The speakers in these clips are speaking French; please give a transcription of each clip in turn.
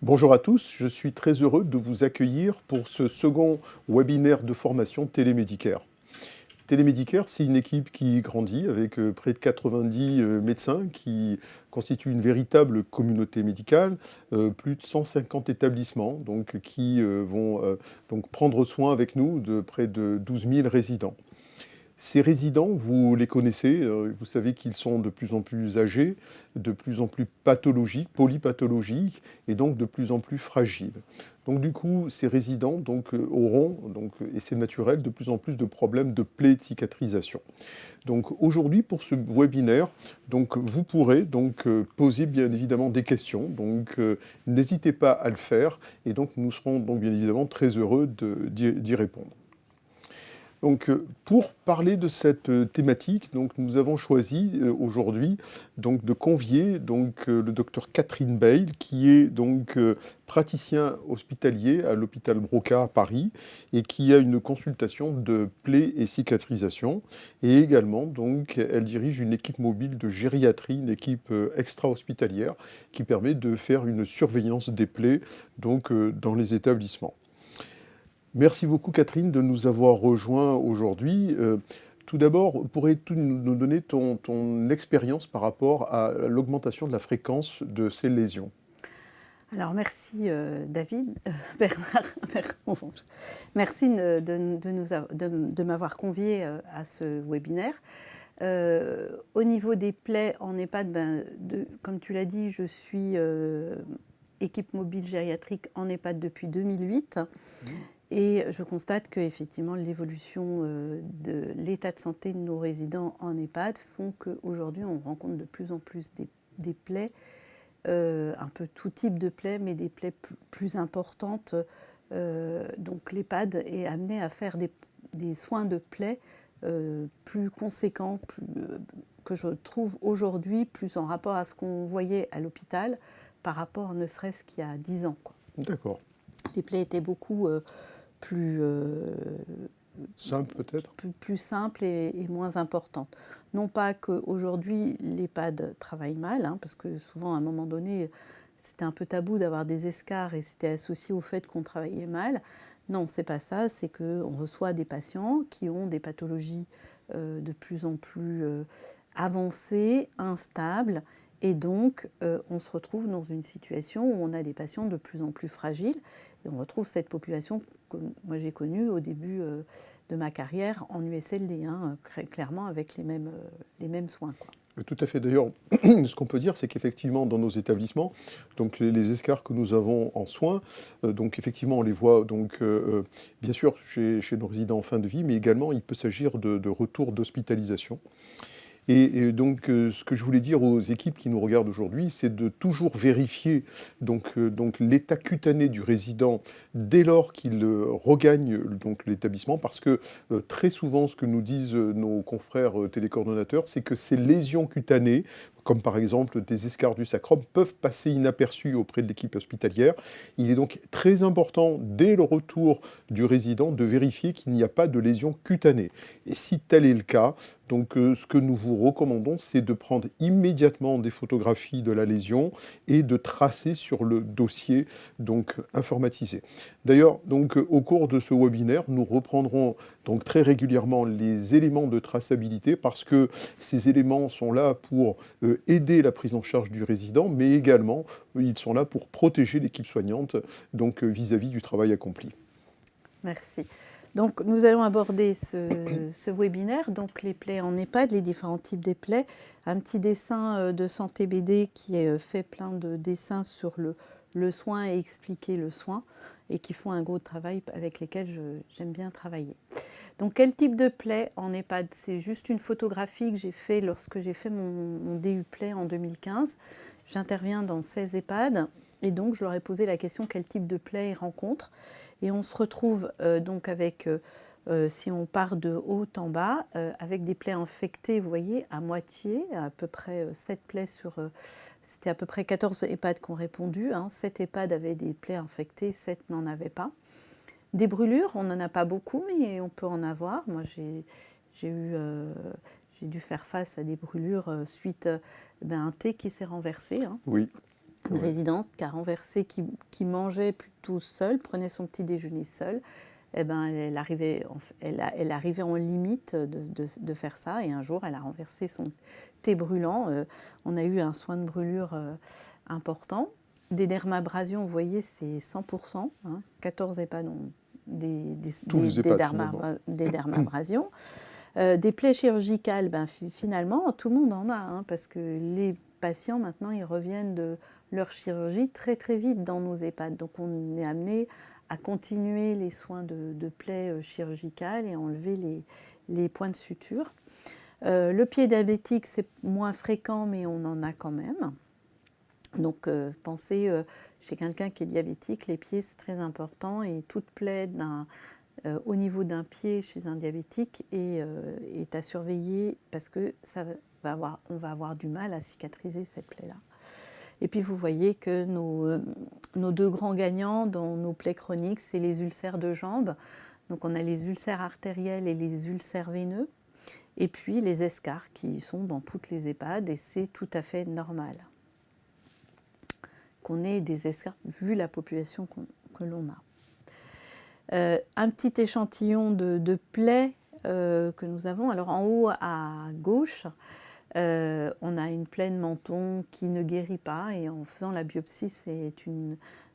Bonjour à tous, je suis très heureux de vous accueillir pour ce second webinaire de formation Télémédicaire. Télémédicaire, c'est une équipe qui grandit avec près de 90 médecins qui constituent une véritable communauté médicale, plus de 150 établissements donc, qui vont donc prendre soin avec nous de près de 12 000 résidents. Ces résidents, vous les connaissez, vous savez qu'ils sont de plus en plus âgés, de plus en plus pathologiques, polypathologiques, et donc de plus en plus fragiles. Donc du coup, ces résidents auront, et c'est naturel, de plus en plus de problèmes de plaies et de cicatrisation. Donc aujourd'hui, pour ce webinaire, vous pourrez poser bien évidemment des questions, n'hésitez pas à le faire, et donc nous serons donc bien évidemment très heureux d'y répondre. Pour parler de cette thématique, nous avons choisi aujourd'hui de convier le docteur Catherine Bayle, qui est praticien hospitalier à l'hôpital Broca à Paris et qui a une consultation de plaies et cicatrisation. Et également, elle dirige une équipe mobile de gériatrie, une équipe extra-hospitalière qui permet de faire une surveillance des plaies dans les établissements. Merci beaucoup Catherine de nous avoir rejoints aujourd'hui. Tout d'abord, pourrais-tu nous donner ton expérience par rapport à l'augmentation de la fréquence de ces lésions? Alors merci David, Bernard, merci de m'avoir convié à ce webinaire. Au niveau des plaies en EHPAD, comme tu l'as dit, je suis équipe mobile gériatrique en EHPAD depuis 2008. Et je constate qu'effectivement, l'évolution de l'état de santé de nos résidents en EHPAD font qu'aujourd'hui, on rencontre de plus en plus des plaies, un peu tout type de plaies, mais des plaies plus importantes. Donc l'EHPAD est amené à faire des soins de plaies plus conséquents, que je trouve aujourd'hui plus en rapport à ce qu'on voyait à l'hôpital par rapport ne serait-ce qu'il y a 10 ans. D'accord. Les plaies étaient beaucoup plus simple peut-être plus simple et moins importante. Non pas qu'aujourd'hui l'EHPAD travaille mal, parce que souvent à un moment donné c'était un peu tabou d'avoir des escarres et c'était associé au fait qu'on travaillait mal. Non, c'est pas ça, c'est qu'on reçoit des patients qui ont des pathologies de plus en plus avancées, instables, et donc on se retrouve dans une situation où on a des patients de plus en plus fragiles. Et on retrouve cette population que moi j'ai connue au début de ma carrière en USLD, clairement avec les mêmes soins, quoi. Tout à fait. D'ailleurs, ce qu'on peut dire, c'est qu'effectivement, dans nos établissements, les escarres que nous avons en soins, effectivement, on les voit bien sûr chez nos résidents en fin de vie, mais également, il peut s'agir de retour d'hospitalisation. Et ce que je voulais dire aux équipes qui nous regardent aujourd'hui, c'est de toujours vérifier l'état cutané du résident dès lors qu'il regagne l'établissement, parce que très souvent, ce que nous disent nos confrères télécoordonnateurs, c'est que ces lésions cutanées, comme par exemple des escarres du sacrum, peuvent passer inaperçues auprès de l'équipe hospitalière. Il est donc très important, dès le retour du résident, de vérifier qu'il n'y a pas de lésion cutanée. Et si tel est le cas, ce que nous vous recommandons, c'est de prendre immédiatement des photographies de la lésion et de tracer sur le dossier informatisé. D'ailleurs, au cours de ce webinaire, nous reprendrons très régulièrement les éléments de traçabilité, parce que ces éléments sont là pour aider la prise en charge du résident, mais également ils sont là pour protéger l'équipe soignante vis-à-vis du travail accompli. Merci. Donc, nous allons aborder ce webinaire, donc les plaies en EHPAD, les différents types de plaies. Un petit dessin de Santé BD qui est fait plein de dessins sur le soin et expliquer le soin, et qui font un gros travail avec lesquels j'aime bien travailler. Donc, quel type de plaie en EHPAD? C'est juste une photographie que j'ai fait lorsque j'ai fait mon DU Plaie en 2015. J'interviens dans 16 EHPAD. Et donc, je leur ai posé la question quel type de plaie ils rencontrent. Et on se retrouve donc avec, si on part de haut en bas, avec des plaies infectées, vous voyez, à moitié, à peu près 7 plaies sur... c'était à peu près 14 EHPAD qui ont répondu. 7 EHPAD avaient des plaies infectées, 7 n'en avaient pas. Des brûlures, on n'en a pas beaucoup, mais on peut en avoir. Moi, j'ai dû faire face à des brûlures suite à un thé qui s'est renversé. Oui. une Ouais. résidente qui a renversé, qui mangeait plutôt seule, prenait son petit déjeuner seule. Eh ben, elle arrivait en limite de faire ça. Et un jour, elle a renversé son thé brûlant. On a eu un soin de brûlure important. Des dermabrasions, vous voyez, c'est 100%. 14 EHPAD ont Tous les EHPAD, finalement. des dermabrasions. Des plaies chirurgicales, ben, finalement, tout le monde en a, parce que les patients, maintenant, ils reviennent de leur chirurgie très, très vite dans nos EHPAD. Donc, on est amené à continuer les soins de plaies chirurgicales et à enlever les points de suture. Le pied diabétique, c'est moins fréquent, mais on en a quand même. Donc, pensez, chez quelqu'un qui est diabétique, les pieds, c'est très important. Et toute plaie au niveau d'un pied chez un diabétique est à surveiller parce que on va avoir du mal à cicatriser cette plaie-là. Et puis vous voyez que nos deux grands gagnants dans nos plaies chroniques, c'est les ulcères de jambes. Donc on a les ulcères artériels et les ulcères veineux. Et puis les escarres qui sont dans toutes les EHPAD et c'est tout à fait normal qu'on ait des escarres vu la population que l'on a. Un petit échantillon de plaies que nous avons. Alors en haut à gauche, on a une plaie de menton qui ne guérit pas et en faisant la biopsie, c'est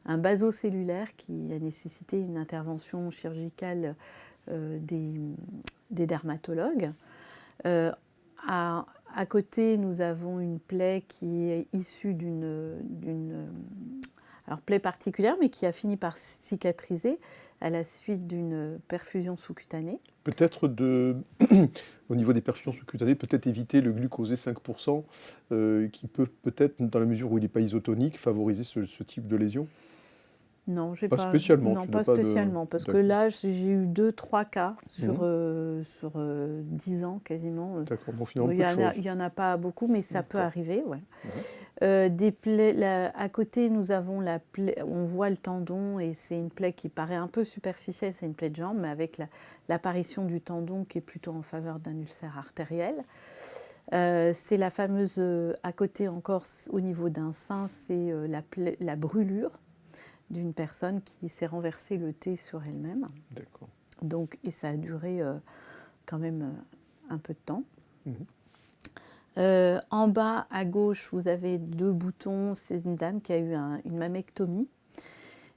un basocellulaire qui a nécessité une intervention chirurgicale des dermatologues. À côté, nous avons une plaie qui est issue alors plaie particulière, mais qui a fini par cicatriser à la suite d'une perfusion sous-cutanée. Peut-être au niveau des perfusions sous-cutanées, peut-être éviter le glucosé 5%, qui peut peut-être, dans la mesure où il n'est pas isotonique, favoriser ce type de lésion. Non, Pas spécialement, non, tu n'as pas pas de... spécialement, parce que D'accord. là, j'ai eu 2-3 cas sur 10 ans quasiment. D'accord, bon, finalement, Il peu de choses. y en a pas beaucoup, mais ça peut D'accord. arriver. Ouais. Ouais. Des plaies, à côté, nous avons la plaie, on voit le tendon et c'est une plaie qui paraît un peu superficielle, c'est une plaie de jambe, mais avec l'apparition du tendon qui est plutôt en faveur d'un ulcère artériel. C'est la fameuse, à côté encore, au niveau d'un sein, c'est la brûlure d'une personne qui s'est renversé le thé sur elle-même. D'accord. Donc, et ça a duré quand même un peu de temps. En bas à gauche, vous avez 2 boutons. C'est une dame qui a eu une mammectomie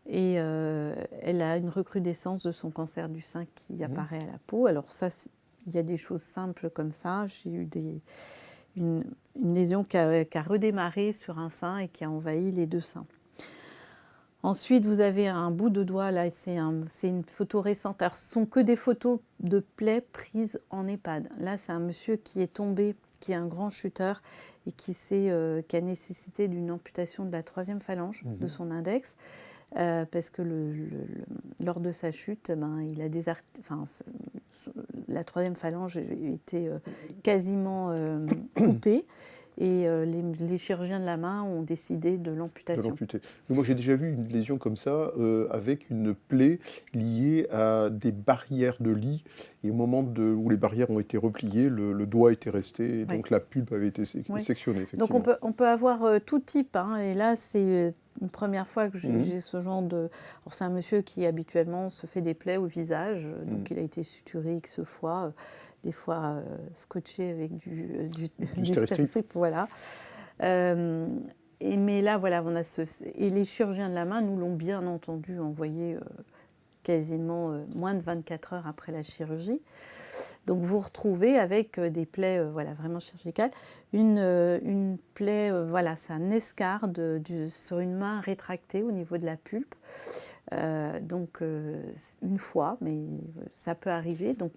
et elle a une recrudescence de son cancer du sein qui apparaît à la peau. Alors ça, il y a des choses simples comme ça. J'ai eu une lésion qui a redémarré sur un sein et qui a envahi les 2 seins. Ensuite, vous avez un bout de doigt, là, c'est une photo récente. Alors, ce ne sont que des photos de plaies prises en EHPAD. Là, c'est un monsieur qui est tombé, qui est un grand chuteur et qui a nécessité d'une amputation de la 3e phalange de son index, parce que lors de sa chute, il a la 3e phalange était quasiment coupée. Et les chirurgiens de la main ont décidé de De l'amputation. l'amputer. Moi, j'ai déjà vu une lésion comme ça, avec une plaie liée à des barrières de lit. Et au moment où les barrières ont été repliées, le doigt était resté, et donc la pulpe avait été sectionnée, effectivement. Donc on peut avoir tout type. Et là, c'est une première fois que j'ai ce genre de... Alors, c'est un monsieur qui habituellement se fait des plaies au visage. Donc il a été suturé X fois, des fois scotché avec du Stéristrip, voilà. Mais là, voilà, et les chirurgiens de la main nous l'ont bien entendu envoyé quasiment moins de 24 heures après la chirurgie. Donc vous retrouvez avec des plaies vraiment chirurgicales, une plaie, c'est un escarre sur une main rétractée au niveau de la pulpe. Donc une fois, mais ça peut arriver, donc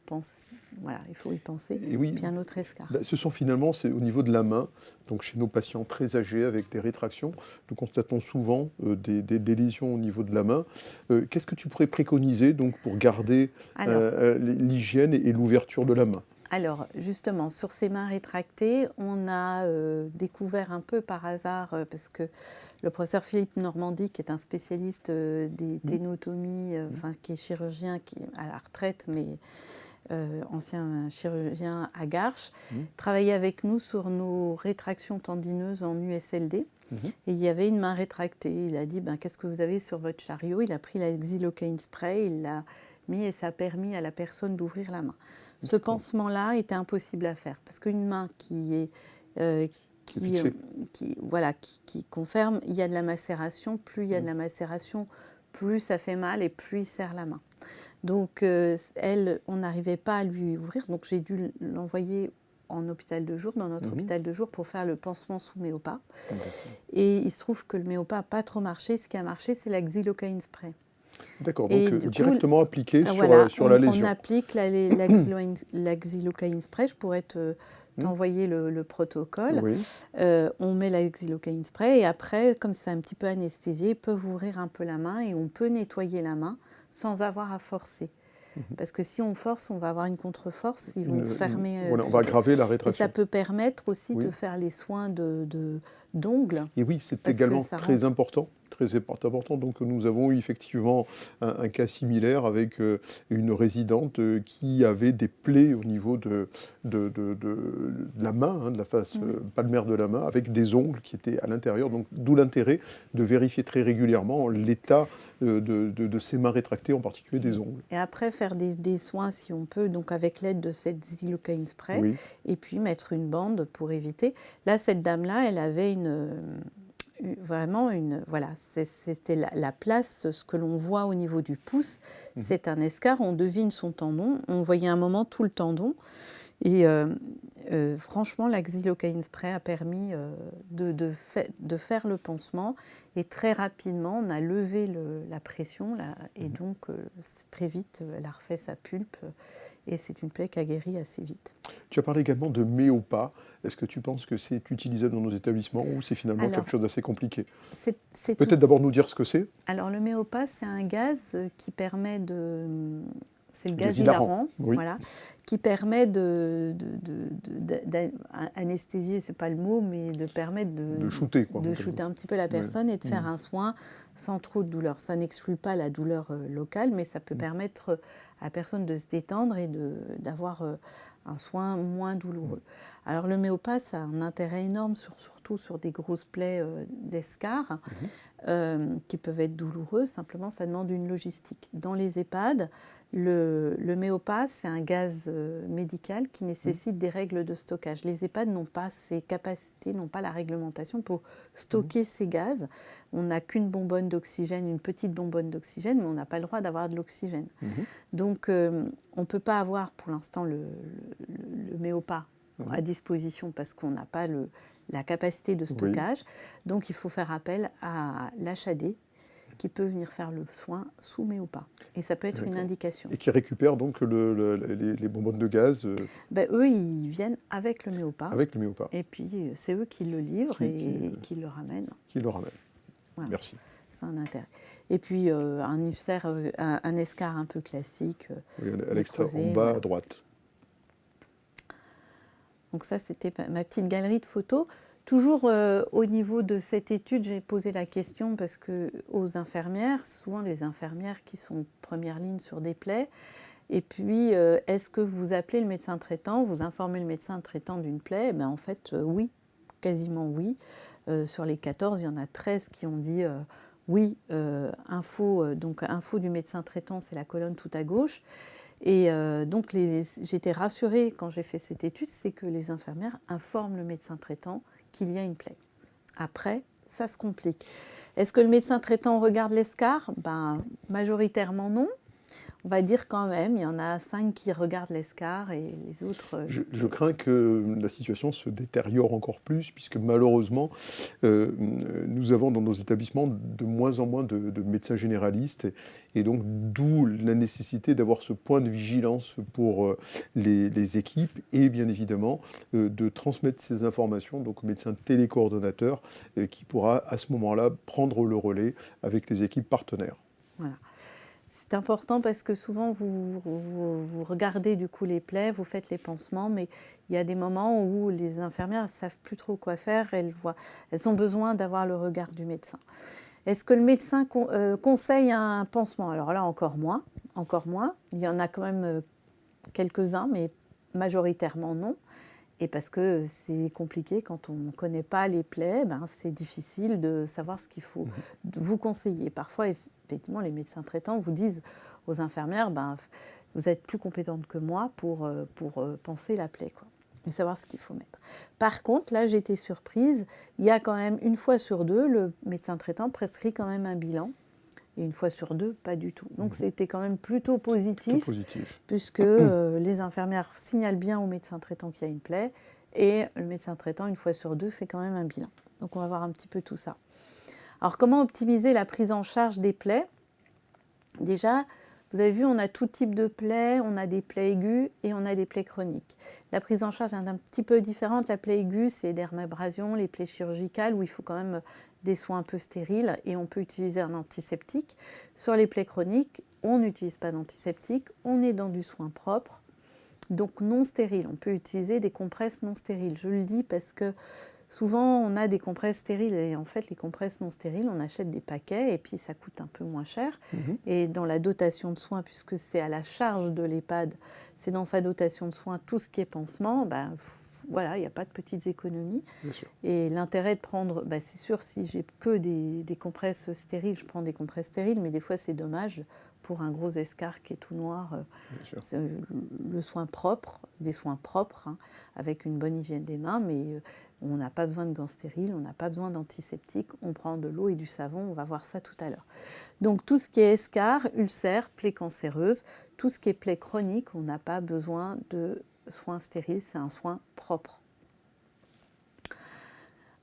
il faut y penser. Et oui, puis un autre escarre. Ce sont finalement, c'est au niveau de la main, donc chez nos patients très âgés avec des rétractions, nous constatons souvent des lésions au niveau de la main. Qu'est-ce que tu pourrais préconiser donc, pour garder l'hygiène et l'ouverture de la main ? Alors, justement, sur ces mains rétractées, on a découvert un peu par hasard, parce que le professeur Philippe Normandie, qui est un spécialiste des ténotomies, qui est chirurgien, qui est à la retraite, mais ancien chirurgien à Garches, Mhm. travaillait avec nous sur nos rétractions tendineuses en USLD. Mhm. Et il y avait une main rétractée. Il a dit qu'est-ce que vous avez sur votre chariot? Il a pris la xylocaine spray, il l'a mis et ça a permis à la personne d'ouvrir la main. Ce pansement-là était impossible à faire parce qu'une main qui est fixée. qui confirme, il y a de la macération. Plus il y a de la macération, plus ça fait mal et plus il serre la main. Donc elle, on n'arrivait pas à lui ouvrir, donc j'ai dû l'envoyer en hôpital de jour, dans notre hôpital de jour, pour faire le pansement sous méopa. Et il se trouve que le méopa n'a pas trop marché. Ce qui a marché, c'est la xylocaine spray. D'accord, Et donc du coup, directement appliqué voilà, sur la lésion. on applique la xylocaine spray. Je pourrais t'envoyer le protocole. Oui. On met la xylocaine spray et après, comme c'est un petit peu anesthésié, ils peuvent ouvrir un peu la main et on peut nettoyer la main sans avoir à forcer. Parce que si on force, on va avoir une contre-force, ils vont fermer. Voilà, on va aggraver la Et rétraction. ça peut permettre aussi Oui. de faire les soins d'ongles. Et oui, c'est parce également que ça très rentre. important. Très important. Donc nous avons eu effectivement un cas similaire avec une résidente qui avait des plaies au niveau de la main, hein, de la face palmaire de la main, avec des ongles qui étaient à l'intérieur. Donc d'où l'intérêt de vérifier très régulièrement l'état de ces mains rétractées, en particulier des ongles. Et après, faire des soins si on peut, donc avec l'aide de cette xylocaine spray, Oui. et puis mettre une bande pour éviter. Là, cette dame-là, elle avait vraiment voilà, c'était la place, ce que l'on voit au niveau du pouce, c'est un escarre, on devine son tendon, on voyait un moment tout le tendon, et franchement, la xylocaine spray a permis de faire le pansement, et très rapidement, on a levé la pression, là, et donc très vite, elle a refait sa pulpe, et c'est une plaie qui a guéri assez vite. Tu as parlé également de méopa. Est-ce que tu penses que c'est utilisable dans nos établissements ou c'est finalement quelque chose d'assez compliqué? Peut-être d'abord nous dire ce que c'est. Alors le méopa, c'est un gaz qui permet de... C'est le Gaz gaz hilarant, hilarant, oui. voilà, qui permet d'anesthésier, c'est pas le mot, mais de permettre de shooter, quoi, de shooter un petit peu la personne et de faire un soin sans trop de douleur. Ça n'exclut pas la douleur locale, mais ça peut permettre à la personne de se détendre et d'avoir un soin moins douloureux. Alors le méopa, ça a un intérêt énorme, surtout sur des grosses plaies d'escarres qui peuvent être douloureuses. Simplement, ça demande une logistique. Dans les EHPAD, le méopa, c'est un gaz médical qui nécessite des règles de stockage. Les EHPAD n'ont pas ces capacités, n'ont pas la réglementation pour stocker ces gaz. On n'a qu'une bonbonne d'oxygène, une petite bonbonne d'oxygène, mais on n'a pas le droit d'avoir de l'oxygène. Donc, on ne peut pas avoir pour l'instant le méopa à disposition parce qu'on n'a pas la capacité de stockage. Donc, il faut faire appel à l'HAD qui peut venir faire le soin sous méopa. Et ça peut être une indication. Et qui récupère donc les bonbonnes de gaz Eux, ils viennent avec le méopa. Avec le méopa. Et puis, c'est eux qui le livrent et qui le ramènent. Qui le ramènent. Voilà. Merci. C'est un intérêt. Et puis, un ulcère, un escarre un peu classique. Oui, à l'extrême, en bas à droite. Donc ça, c'était ma petite galerie de photos. Toujours au niveau de cette étude, j'ai posé la question parce que aux infirmières, souvent les infirmières qui sont première ligne sur des plaies, et puis est-ce que vous appelez le médecin traitant, vous informez le médecin traitant d'une plaie? Ben, en fait, oui, quasiment oui. Sur les 14, il y en a 13 qui ont dit oui, info du médecin traitant, c'est la colonne tout à gauche. Et donc j'étais rassurée quand j'ai fait cette étude, c'est que les infirmières informent le médecin traitant qu'il y a une plaie. Après, ça se complique. Est-ce que le médecin traitant regarde l'escarre? Ben, majoritairement non. On va dire quand même, il y en a 5 qui regardent l'escarre et les autres... Je crains que la situation se détériore encore plus, puisque malheureusement, nous avons dans nos établissements de moins en moins de médecins généralistes, et donc d'où la nécessité d'avoir ce point de vigilance pour les équipes, et bien évidemment de transmettre ces informations donc, au médecin télécoordonnateur, qui pourra à ce moment-là prendre le relais avec les équipes partenaires. Voilà. C'est important parce que souvent, vous regardez du coup les plaies, vous faites les pansements, mais il y a des moments où les infirmières ne savent plus trop quoi faire, elles ont besoin d'avoir le regard du médecin. Est-ce que le médecin conseille un pansement? Alors là, encore moins. Il y en a quand même quelques-uns, mais majoritairement non. Et parce que c'est compliqué quand on ne connaît pas les plaies, c'est difficile de savoir ce qu'il faut vous conseiller. Parfois, effectivement, les médecins traitants vous disent aux infirmières, vous êtes plus compétente que moi pour penser la plaie, quoi, et savoir ce qu'il faut mettre. Par contre, là, j'ai été surprise, il y a quand même une fois sur deux, le médecin traitant prescrit quand même un bilan. Et une fois sur deux, pas du tout. Donc c'était quand même plutôt positif, puisque les infirmières signalent bien au médecin traitant qu'il y a une plaie, et le médecin traitant, une fois sur deux, fait quand même un bilan. Donc on va voir un petit peu tout ça. Alors comment optimiser la prise en charge des plaies? Déjà, vous avez vu, on a tout type de plaies, on a des plaies aiguës et on a des plaies chroniques. La prise en charge est un petit peu différente. La plaie aiguë, c'est les dermabrasions, les plaies chirurgicales, où il faut quand même des soins un peu stériles et on peut utiliser un antiseptique. Sur les plaies chroniques, on n'utilise pas d'antiseptique, on est dans du soin propre, donc non stérile. On peut utiliser des compresses non stériles. Je le dis parce que souvent, on a des compresses stériles et en fait, les compresses non stériles, on achète des paquets et puis ça coûte un peu moins cher. Et dans la dotation de soins, puisque c'est à la charge de l'EHPAD, c'est dans sa dotation de soins tout ce qui est pansement, voilà, il n'y a pas de petites économies. Et l'intérêt de prendre, c'est sûr, si j'ai que des compresses stériles, je prends des compresses stériles, mais des fois, c'est dommage pour un gros escarre qui est tout noir. C'est le soin propre, des soins propres, avec une bonne hygiène des mains, mais on n'a pas besoin de gants stériles, on n'a pas besoin d'antiseptique, on prend de l'eau et du savon, on va voir ça tout à l'heure. Donc tout ce qui est escarre, ulcère, plaie cancéreuse, tout ce qui est plaie chronique, on n'a pas besoin de soins stériles, c'est un soin propre.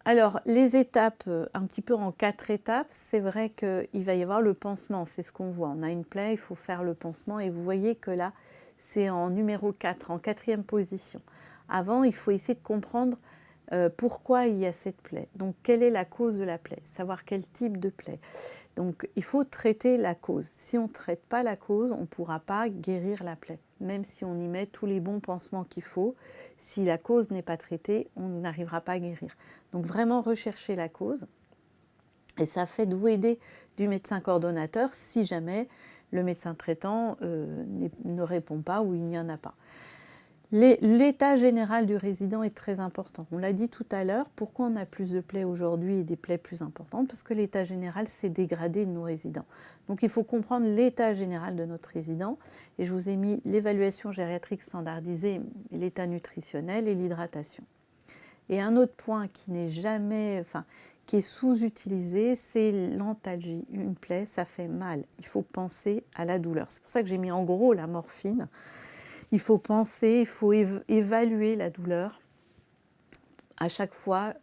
Alors, les étapes, un petit peu en 4 étapes, c'est vrai qu'il va y avoir le pansement, c'est ce qu'on voit. On a une plaie, il faut faire le pansement et vous voyez que là, c'est en numéro 4, en 4e position. Avant, il faut essayer de comprendre pourquoi il y a cette plaie. Donc, quelle est la cause de la plaie? Savoir quel type de plaie. Donc, il faut traiter la cause. Si on ne traite pas la cause, on ne pourra pas guérir la plaie. Même si on y met tous les bons pansements qu'il faut, si la cause n'est pas traitée, on n'arrivera pas à guérir. Donc, vraiment rechercher la cause. Et ça fait de vous aider du médecin coordonnateur si jamais le médecin traitant ne répond pas ou il n'y en a pas. L'état général du résident est très important. On l'a dit tout à l'heure, pourquoi on a plus de plaies aujourd'hui et des plaies plus importantes? Parce que l'état général s'est dégradé de nos résidents. Donc il faut comprendre l'état général de notre résident. Et je vous ai mis l'évaluation gériatrique standardisée, l'état nutritionnel et l'hydratation. Et un autre point qui n'est jamais, qui est sous-utilisé, c'est l'antalgie. Une plaie, ça fait mal. Il faut penser à la douleur. C'est pour ça que j'ai mis en gros la morphine. Il faut penser, il faut évaluer la douleur à chaque fois,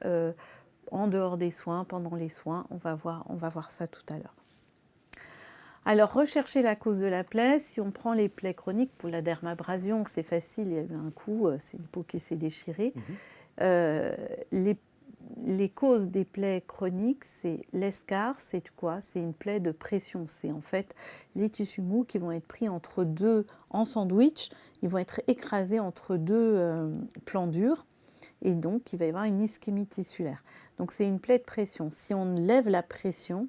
en dehors des soins, pendant les soins. On va voir ça tout à l'heure. Alors, rechercher la cause de la plaie. Si on prend les plaies chroniques, pour la dermabrasion, c'est facile, il y a eu un coup, c'est une peau qui s'est déchirée. Les causes des plaies chroniques, c'est l'escarre, c'est quoi? C'est une plaie de pression. C'est en fait les tissus mous qui vont être pris entre deux, en sandwich, ils vont être écrasés entre deux plans durs et donc il va y avoir une ischémie tissulaire. Donc c'est une plaie de pression. Si on lève la pression,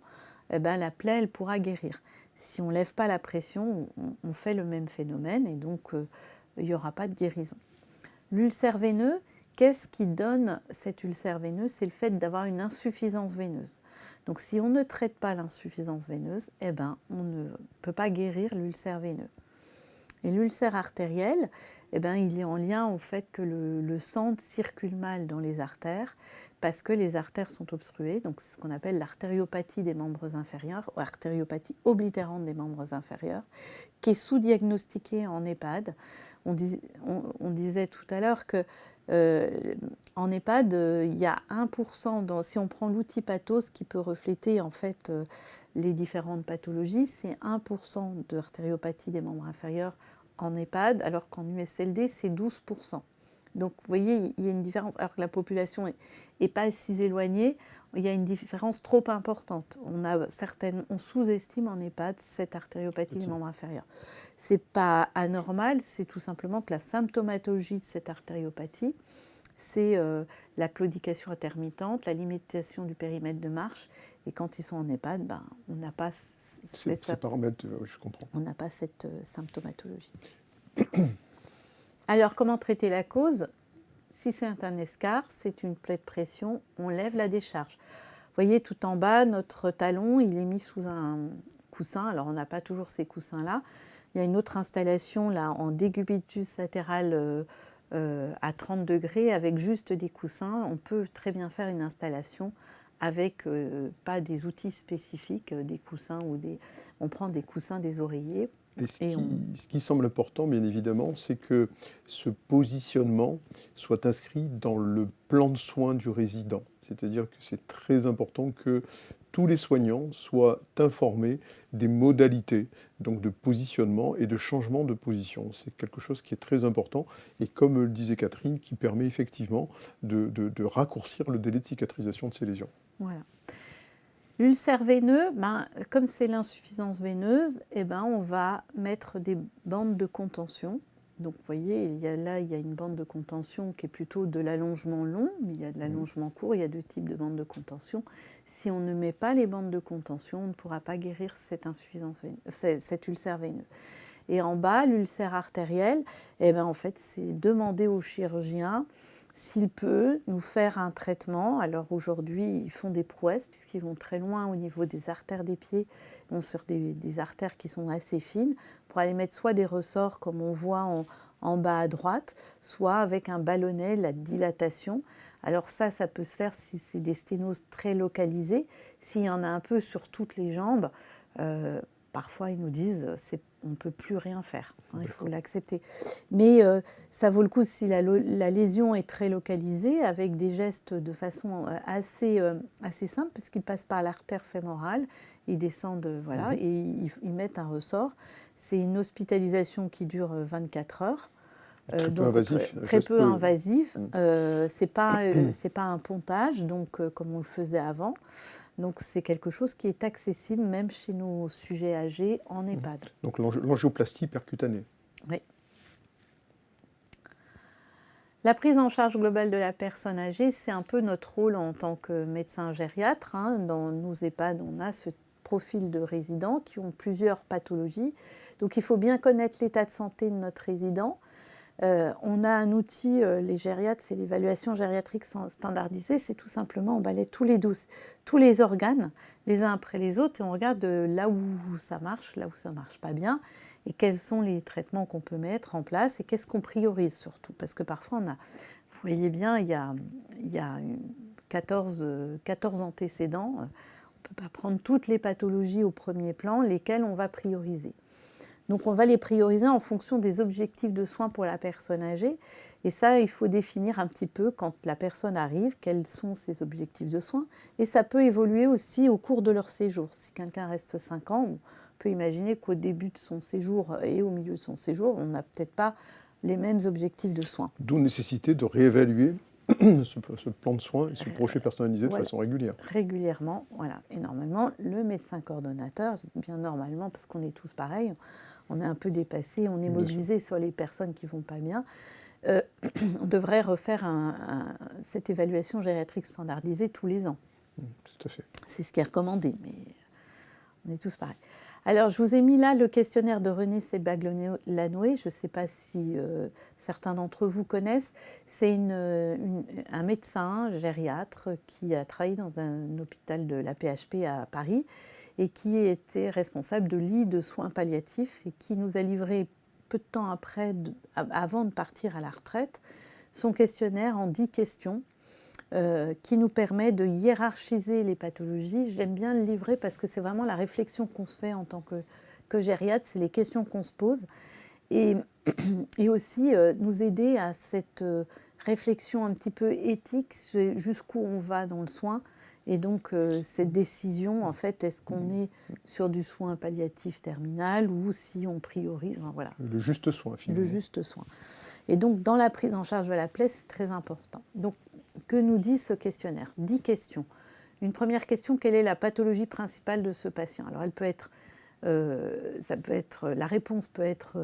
la plaie, elle pourra guérir. Si on ne lève pas la pression, on fait le même phénomène et donc il n'y aura pas de guérison. L'ulcère veineux, qu'est-ce qui donne cet ulcère veineux? C'est le fait d'avoir une insuffisance veineuse. Donc si on ne traite pas l'insuffisance veineuse, on ne peut pas guérir l'ulcère veineux. Et l'ulcère artériel, il est en lien au fait que le sang circule mal dans les artères parce que les artères sont obstruées. Donc c'est ce qu'on appelle l'artériopathie des membres inférieurs, ou artériopathie oblitérante des membres inférieurs, qui est sous-diagnostiquée en EHPAD. On disait tout à l'heure que en EHPAD, il y a 1%, si on prend l'outil Pathos qui peut refléter en fait les différentes pathologies, c'est 1% d'artériopathie des membres inférieurs en EHPAD, alors qu'en USLD, c'est 12%. Donc, vous voyez, il y a une différence. Alors que la population n'est pas si éloignée, il y a une différence trop importante. On sous-estime en EHPAD cette artériopathie des membres inférieurs. Ce n'est pas anormal, c'est tout simplement que la symptomatologie de cette artériopathie, c'est la claudication intermittente, la limitation du périmètre de marche. Et quand ils sont en EHPAD, on n'a pas ces paramètres, je comprends. On n'a pas cette symptomatologie. Alors, comment traiter la cause? Si c'est un escarre, c'est une plaie de pression, on lève la décharge. Vous voyez, tout en bas, notre talon, il est mis sous un coussin. Alors, on n'a pas toujours ces coussins-là. Il y a une autre installation là en décubitus latéral à 30 degrés avec juste des coussins. On peut très bien faire une installation avec pas des outils spécifiques, des coussins on prend des coussins des oreillers. Et ce qui semble important, bien évidemment, c'est que ce positionnement soit inscrit dans le plan de soins du résident. C'est-à-dire que c'est très important que tous les soignants soient informés des modalités donc de positionnement et de changement de position. C'est quelque chose qui est très important et, comme le disait Catherine, qui permet effectivement de raccourcir le délai de cicatrisation de ces lésions. Voilà. L'ulcère veineux, comme c'est l'insuffisance veineuse, on va mettre des bandes de contention. Donc vous voyez, il y a une bande de contention qui est plutôt de l'allongement long, mais il y a de l'allongement court, il y a deux types de bandes de contention. Si on ne met pas les bandes de contention, on ne pourra pas guérir cet ulcère veineux. Et en bas, l'ulcère artériel, en fait, c'est demander au chirurgien s'il peut nous faire un traitement. Alors aujourd'hui, ils font des prouesses puisqu'ils vont très loin au niveau des artères des pieds, ils vont sur des artères qui sont assez fines, pour aller mettre soit des ressorts comme on voit en bas à droite, soit avec un ballonnet, la dilatation. Alors ça peut se faire si c'est des sténoses très localisées. S'il y en a un peu sur toutes les jambes, parfois ils nous disent on ne peut plus rien faire, il faut l'accepter. Mais ça vaut le coup si la lésion est très localisée, avec des gestes de façon assez simple, puisqu'ils passent par l'artère fémorale, ils descendent, et ils mettent un ressort. C'est une hospitalisation qui dure 24 heures. Très peu invasif. C'est pas un pontage, donc comme on le faisait avant. Donc c'est quelque chose qui est accessible même chez nos sujets âgés en EHPAD. Donc l'angioplastie percutanée. Oui. La prise en charge globale de la personne âgée, c'est un peu notre rôle en tant que médecin gériatre. Dans nos EHPAD, on a ce profil de résidents qui ont plusieurs pathologies. Donc il faut bien connaître l'état de santé de notre résident. On a un outil, les gériatres, c'est l'évaluation gériatrique standardisée, c'est tout simplement on balaie tous les organes, les uns après les autres, et on regarde là où ça marche pas bien, et quels sont les traitements qu'on peut mettre en place, et qu'est-ce qu'on priorise surtout. Parce que parfois, vous voyez bien, il y a 14 antécédents, on ne peut pas prendre toutes les pathologies au premier plan, lesquelles on va prioriser. Donc on va les prioriser en fonction des objectifs de soins pour la personne âgée. Et ça, il faut définir un petit peu quand la personne arrive, quels sont ses objectifs de soins. Et ça peut évoluer aussi au cours de leur séjour. Si quelqu'un reste 5 ans, on peut imaginer qu'au début de son séjour et au milieu de son séjour, on n'a peut-être pas les mêmes objectifs de soins. D'où nécessité de réévaluer ce plan de soins et ce projet personnalisé de façon régulière. Régulièrement, voilà. Et normalement, le médecin coordonnateur, je dis bien normalement parce qu'on est tous pareils, on est un peu dépassés, on est mobilisé sur les personnes qui ne vont pas bien. On devrait refaire cette évaluation gériatrique standardisée tous les ans. Tout à fait. C'est ce qui est recommandé, mais on est tous pareils. Alors, je vous ai mis là le questionnaire de René Sebaglio-Lanoé. Je ne sais pas si certains d'entre vous connaissent. C'est un médecin gériatre qui a travaillé dans un hôpital de la PHP à Paris et qui était responsable de lits de soins palliatifs et qui nous a livré peu de temps avant de partir à la retraite, son questionnaire en 10 questions qui nous permet de hiérarchiser les pathologies. J'aime bien le livrer parce que c'est vraiment la réflexion qu'on se fait en tant que gériatre, c'est les questions qu'on se pose. Et aussi nous aider à cette réflexion un petit peu éthique, jusqu'où on va dans le soin. Et donc cette décision, en fait, est-ce qu'on est sur du soin palliatif terminal ou si on priorise, voilà. Le juste soin, finalement. Le juste soin. Et donc dans la prise en charge de la plaie, c'est très important. Donc que nous dit ce questionnaire? 10 questions. Une première question, quelle est la pathologie principale de ce patient? Alors elle peut être, la réponse peut être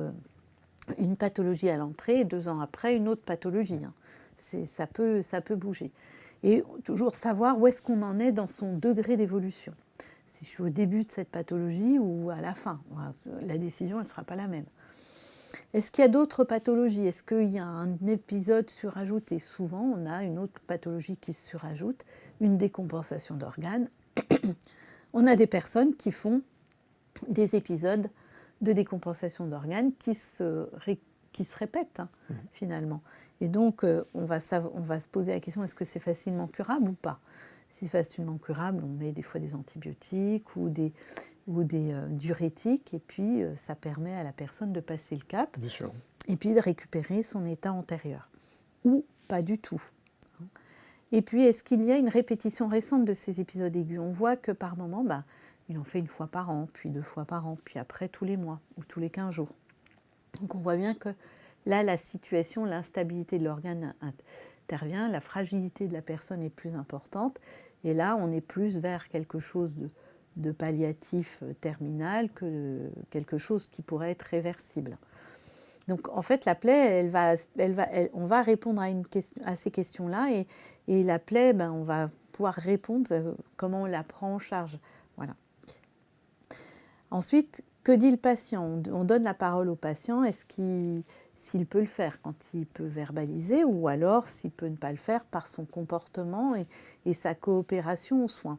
une pathologie à l'entrée et 2 ans après une autre pathologie. Ça peut bouger. Et toujours savoir où est-ce qu'on en est dans son degré d'évolution. Si je suis au début de cette pathologie ou à la fin, la décision elle ne sera pas la même. Est-ce qu'il y a d'autres pathologies? Est-ce qu'il y a un épisode surajouté? Souvent, on a une autre pathologie qui se surajoute, une décompensation d'organes. On a des personnes qui font des épisodes de décompensation d'organes qui se répètent, hein, finalement. Et donc, on va se poser la question, est-ce que c'est facilement curable ou pas? Si c'est facilement curable, on met des fois des antibiotiques ou des diurétiques, et puis ça permet à la personne de passer le cap, Bien sûr. et puis de récupérer son état antérieur. Ou pas du tout. Et puis, est-ce qu'il y a une répétition récente de ces épisodes aigus? On voit que par moment, il en fait 1 fois par an, puis 2 fois par an, puis après tous les mois ou tous les 15 jours. Donc on voit bien que là, la situation, l'instabilité de l'organe intervient, la fragilité de la personne est plus importante, et là, on est plus vers quelque chose de palliatif terminal que quelque chose qui pourrait être réversible. Donc en fait, la plaie, on va répondre à ces questions-là, et la plaie, on va pouvoir répondre comment on la prend en charge. Voilà. Ensuite, que dit le patient? On donne la parole au patient. Est-ce s'il peut le faire quand il peut verbaliser, ou alors s'il peut ne pas le faire par son comportement et sa coopération aux soins.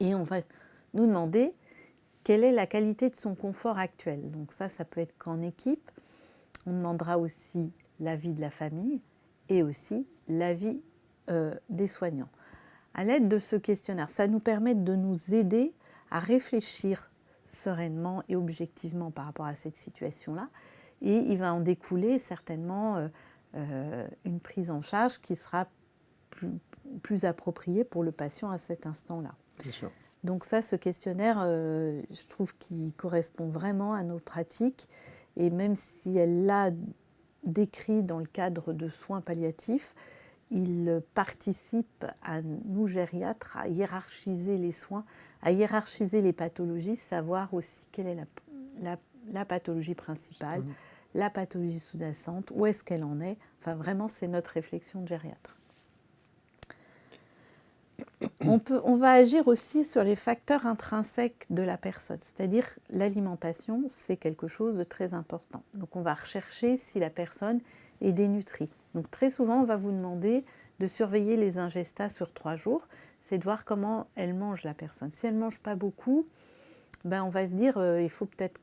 Et on va nous demander quelle est la qualité de son confort actuel. Donc ça peut être qu'en équipe. On demandera aussi l'avis de la famille et aussi l'avis des soignants. À l'aide de ce questionnaire, ça nous permet de nous aider à réfléchir sereinement et objectivement par rapport à cette situation-là. Et il va en découler certainement une prise en charge qui sera plus appropriée pour le patient à cet instant-là. Bien sûr. Donc ça, ce questionnaire, je trouve qu'il correspond vraiment à nos pratiques. Et même si elle l'a décrit dans le cadre de soins palliatifs, il participe à nous, gériatres, à hiérarchiser les soins, à hiérarchiser les pathologies, savoir aussi quelle est la pathologie principale, la pathologie sous-jacente, où est-ce qu'elle en est. Enfin, vraiment, c'est notre réflexion de gériatre. On va agir aussi sur les facteurs intrinsèques de la personne, c'est-à-dire l'alimentation, c'est quelque chose de très important. Donc on va rechercher si la personne est dénutrie. Donc très souvent, on va vous demander de surveiller les ingestats sur 3 jours, c'est de voir comment elle mange la personne. Si elle ne mange pas beaucoup, on va se dire il faut peut-être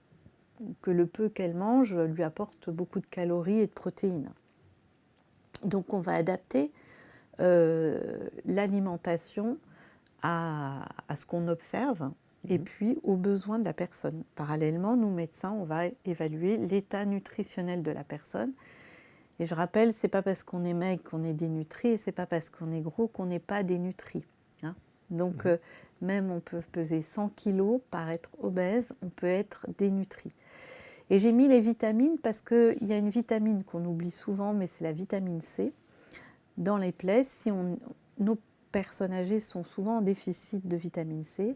que le peu qu'elle mange lui apporte beaucoup de calories et de protéines. Donc on va adapter l'alimentation à ce qu'on observe et puis aux besoins de la personne. Parallèlement, nous médecins, on va évaluer l'état nutritionnel de la personne. Et je rappelle, c'est pas parce qu'on est maigre qu'on est dénutri, et c'est pas parce qu'on est gros qu'on n'est pas dénutri. Hein. Donc même on peut peser 100 kilos, paraître obèse, on peut être dénutri. Et j'ai mis les vitamines parce qu'il y a une vitamine qu'on oublie souvent, mais c'est la vitamine C. Dans les plaies, nos personnes âgées sont souvent en déficit de vitamine C,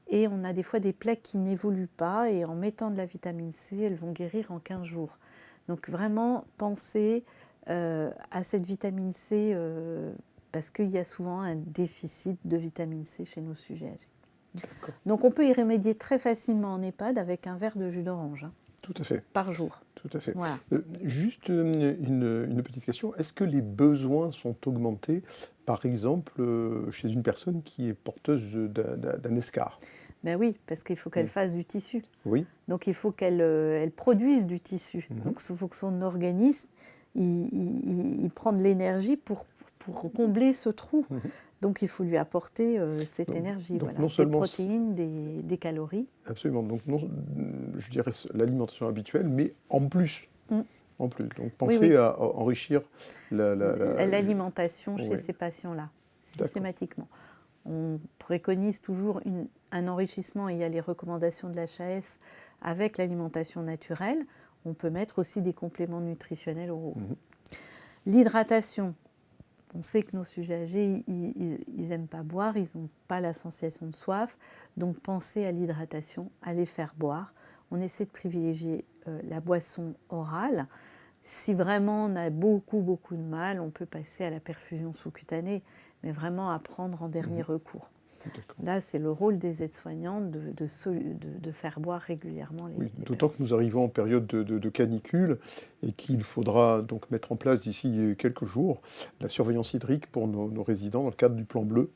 et on a des fois des plaies qui n'évoluent pas, et en mettant de la vitamine C, elles vont guérir en 15 jours. Donc vraiment, pensez à cette vitamine C, parce qu'il y a souvent un déficit de vitamine C chez nos sujets âgés. D'accord. Donc on peut y remédier très facilement en EHPAD avec un verre de jus d'orange. Tout à fait. Par jour. Tout à fait. Voilà. Juste une petite question. Est-ce que les besoins sont augmentés, par exemple, chez une personne qui est porteuse d'un escar? Ben oui, parce qu'il faut qu'elle fasse du tissu. Oui. Donc il faut qu'elle produise du tissu. Donc il faut que son organisme il prend de l'énergie pour combler ce trou. Donc il faut lui apporter cette énergie, donc voilà. Non seulement des protéines, des calories. Absolument. Donc je dirais l'alimentation habituelle, mais en plus. En plus. Donc pensez à enrichir l'alimentation chez ces patients-là, systématiquement. On préconise toujours un enrichissement, et il y a les recommandations de l'HAS avec l'alimentation naturelle. On peut mettre aussi des compléments nutritionnels oraux. L'hydratation, on sait que nos sujets âgés, ils n'aiment pas boire, ils n'ont pas la sensation de soif. Donc pensez à l'hydratation, à les faire boire. On essaie de privilégier la boisson orale. Si vraiment on a beaucoup de mal, on peut passer à la perfusion sous-cutanée, mais vraiment à prendre en dernier recours. D'accord. Là, c'est le rôle des aides-soignants de faire boire régulièrement Oui, les d'autant personnes. que nous arrivons en période de canicule et qu'il faudra donc mettre en place d'ici quelques jours la surveillance hydrique pour nos résidents dans le cadre du plan bleu.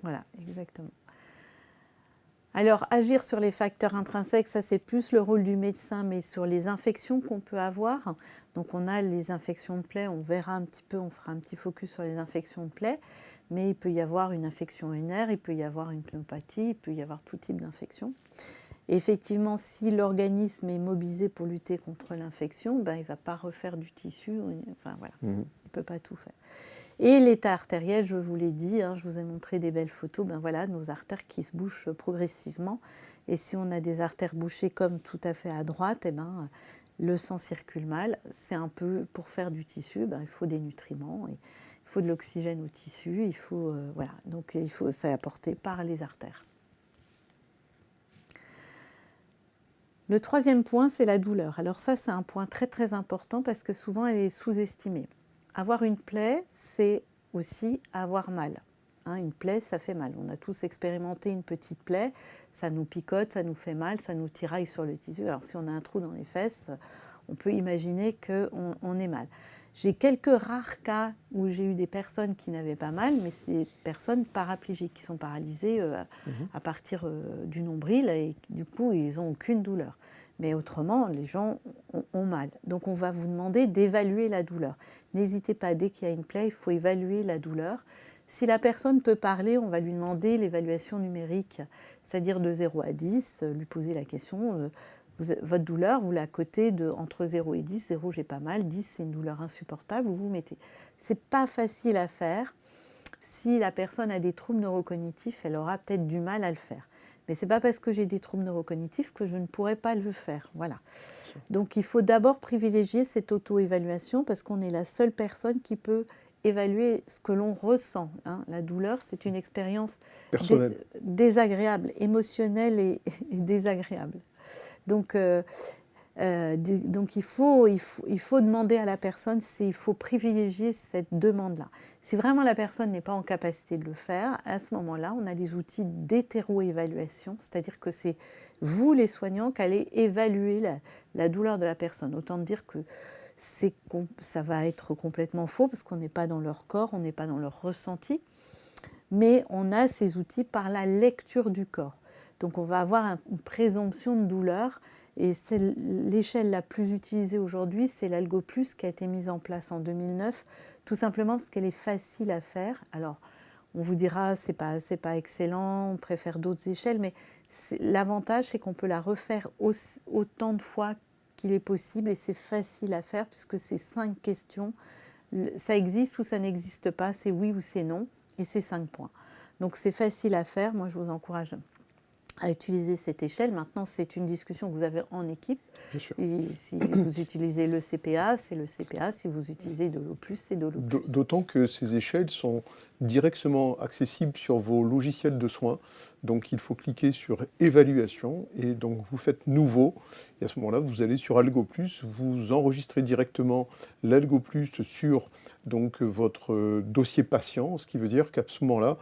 Voilà, exactement. Alors, agir sur les facteurs intrinsèques, ça c'est plus le rôle du médecin, mais sur les infections qu'on peut avoir. Donc, on a les infections de plaie, on verra un petit peu, on fera un petit focus sur les infections de plaie, mais il peut y avoir une infection urinaire, il peut y avoir une pneumopathie, il peut y avoir tout type d'infection. Et effectivement, si l'organisme est mobilisé pour lutter contre l'infection, ben, il ne va pas refaire du tissu, enfin voilà, il ne peut pas tout faire. Et l'état artériel, je vous l'ai dit, hein, je vous ai montré des belles photos, ben voilà, nos artères qui se bouchent progressivement. Et si on a des artères bouchées comme tout à fait à droite, eh ben, le sang circule mal. C'est un peu, pour faire du tissu, ben, il faut des nutriments, il faut de l'oxygène au tissu, il faut, voilà, donc il faut, ça est apporté par les artères. Le troisième point, c'est la douleur. Alors ça, c'est un point très très important parce que souvent, elle est sous-estimée. Avoir une plaie, c'est aussi avoir mal. Hein, une plaie, ça fait mal. On a tous expérimenté une petite plaie, ça nous picote, ça nous fait mal, ça nous tiraille sur le tissu. Alors si on a un trou dans les fesses, on peut imaginer qu'on est mal. J'ai quelques rares cas où j'ai eu des personnes qui n'avaient pas mal, mais c'est des personnes paraplégiques qui sont paralysées à partir du nombril et du coup, ils n'ont aucune douleur. Mais autrement, les gens ont mal. Donc, on va vous demander d'évaluer la douleur. N'hésitez pas, dès qu'il y a une plaie, il faut évaluer la douleur. Si la personne peut parler, on va lui demander l'évaluation numérique, c'est-à-dire de 0 à 10, lui poser la question, votre douleur, vous la cotez entre 0 et 10. 0, j'ai pas mal. 10, c'est une douleur insupportable. Vous mettez. C'est pas facile à faire. Si la personne a des troubles neurocognitifs, elle aura peut-être du mal à le faire. Mais ce n'est pas parce que j'ai des troubles neurocognitifs que je ne pourrai pas le faire. Voilà. Donc il faut d'abord privilégier cette auto-évaluation parce qu'on est la seule personne qui peut évaluer ce que l'on ressent. Hein. La douleur, c'est une expérience Personnel. désagréable, émotionnelle et désagréable. Donc, il faut demander à la personne, il faut privilégier cette demande-là. Si vraiment la personne n'est pas en capacité de le faire, à ce moment-là, on a les outils d'hétéro-évaluation, c'est-à-dire que c'est vous, les soignants, qui allez évaluer la douleur de la personne. Autant dire que ça va être complètement faux parce qu'on n'est pas dans leur corps, on n'est pas dans leur ressenti, mais on a ces outils par la lecture du corps. Donc on va avoir une présomption de douleur. Et c'est l'échelle la plus utilisée aujourd'hui, c'est l'Algo Plus qui a été mise en place en 2009, tout simplement parce qu'elle est facile à faire. Alors, on vous dira, c'est pas excellent, on préfère d'autres échelles, mais l'avantage, c'est qu'on peut la refaire autant de fois qu'il est possible et c'est facile à faire puisque c'est 5 questions. Ça existe ou ça n'existe pas, c'est oui ou c'est non, et c'est 5 points. Donc c'est facile à faire, moi je vous encourage à utiliser cette échelle. Maintenant, c'est une discussion que vous avez en équipe. Bien sûr. Et si vous utilisez le CPA, c'est le CPA. Si vous utilisez de l'O+, c'est de l'O+. D'autant que ces échelles sont directement accessibles sur vos logiciels de soins. Donc il faut cliquer sur évaluation et donc vous faites nouveau. Et à ce moment-là, vous allez sur Algo Plus, vous enregistrez directement l'Algo Plus sur donc, votre dossier patient, ce qui veut dire qu'à ce moment-là,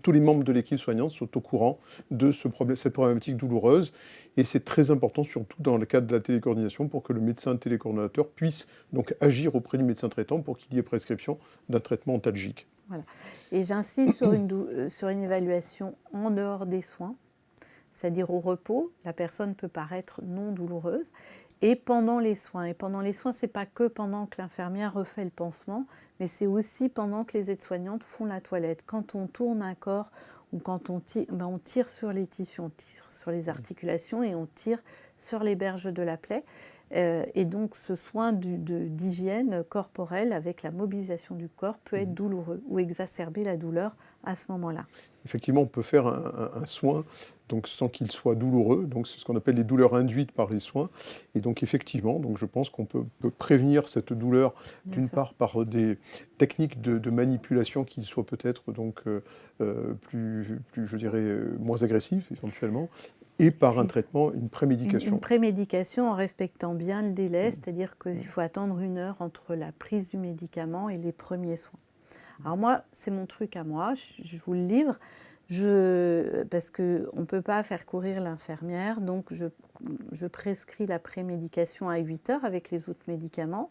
tous les membres de l'équipe soignante sont au courant de cette problématique douloureuse. Et c'est très important, surtout dans le cadre de la télécoordination, pour que le médecin télécoordinateur puisse donc agir auprès du médecin traitant pour qu'il y ait prescription d'un traitement antalgique. Voilà. Et j'insiste sur une évaluation en dehors des soins, c'est-à-dire au repos. La personne peut paraître non douloureuse. Et pendant les soins. Et pendant les soins, ce n'est pas que pendant que l'infirmière refait le pansement, mais c'est aussi pendant que les aides-soignantes font la toilette. Quand on tourne un corps ou quand on tire sur les tissus, on tire sur les articulations et on tire sur les berges de la plaie. Et donc ce soin d'hygiène corporelle avec la mobilisation du corps peut être douloureux ou exacerber la douleur à ce moment-là. Effectivement, on peut faire un soin donc, sans qu'il soit douloureux. Donc, c'est ce qu'on appelle les douleurs induites par les soins. Et donc, effectivement, donc, je pense qu'on peut prévenir cette douleur, d'une part, par des techniques de manipulation qui soient peut-être donc, plus, je dirais, moins agressives, éventuellement, et par un traitement, une prémédication. Une prémédication en respectant bien le délai, c'est-à-dire qu'il faut attendre 1 heure entre la prise du médicament et les premiers soins. Alors moi, c'est mon truc à moi, je vous le livre. Parce qu'on ne peut pas faire courir l'infirmière, donc je prescris la prémédication à 8 heures avec les autres médicaments.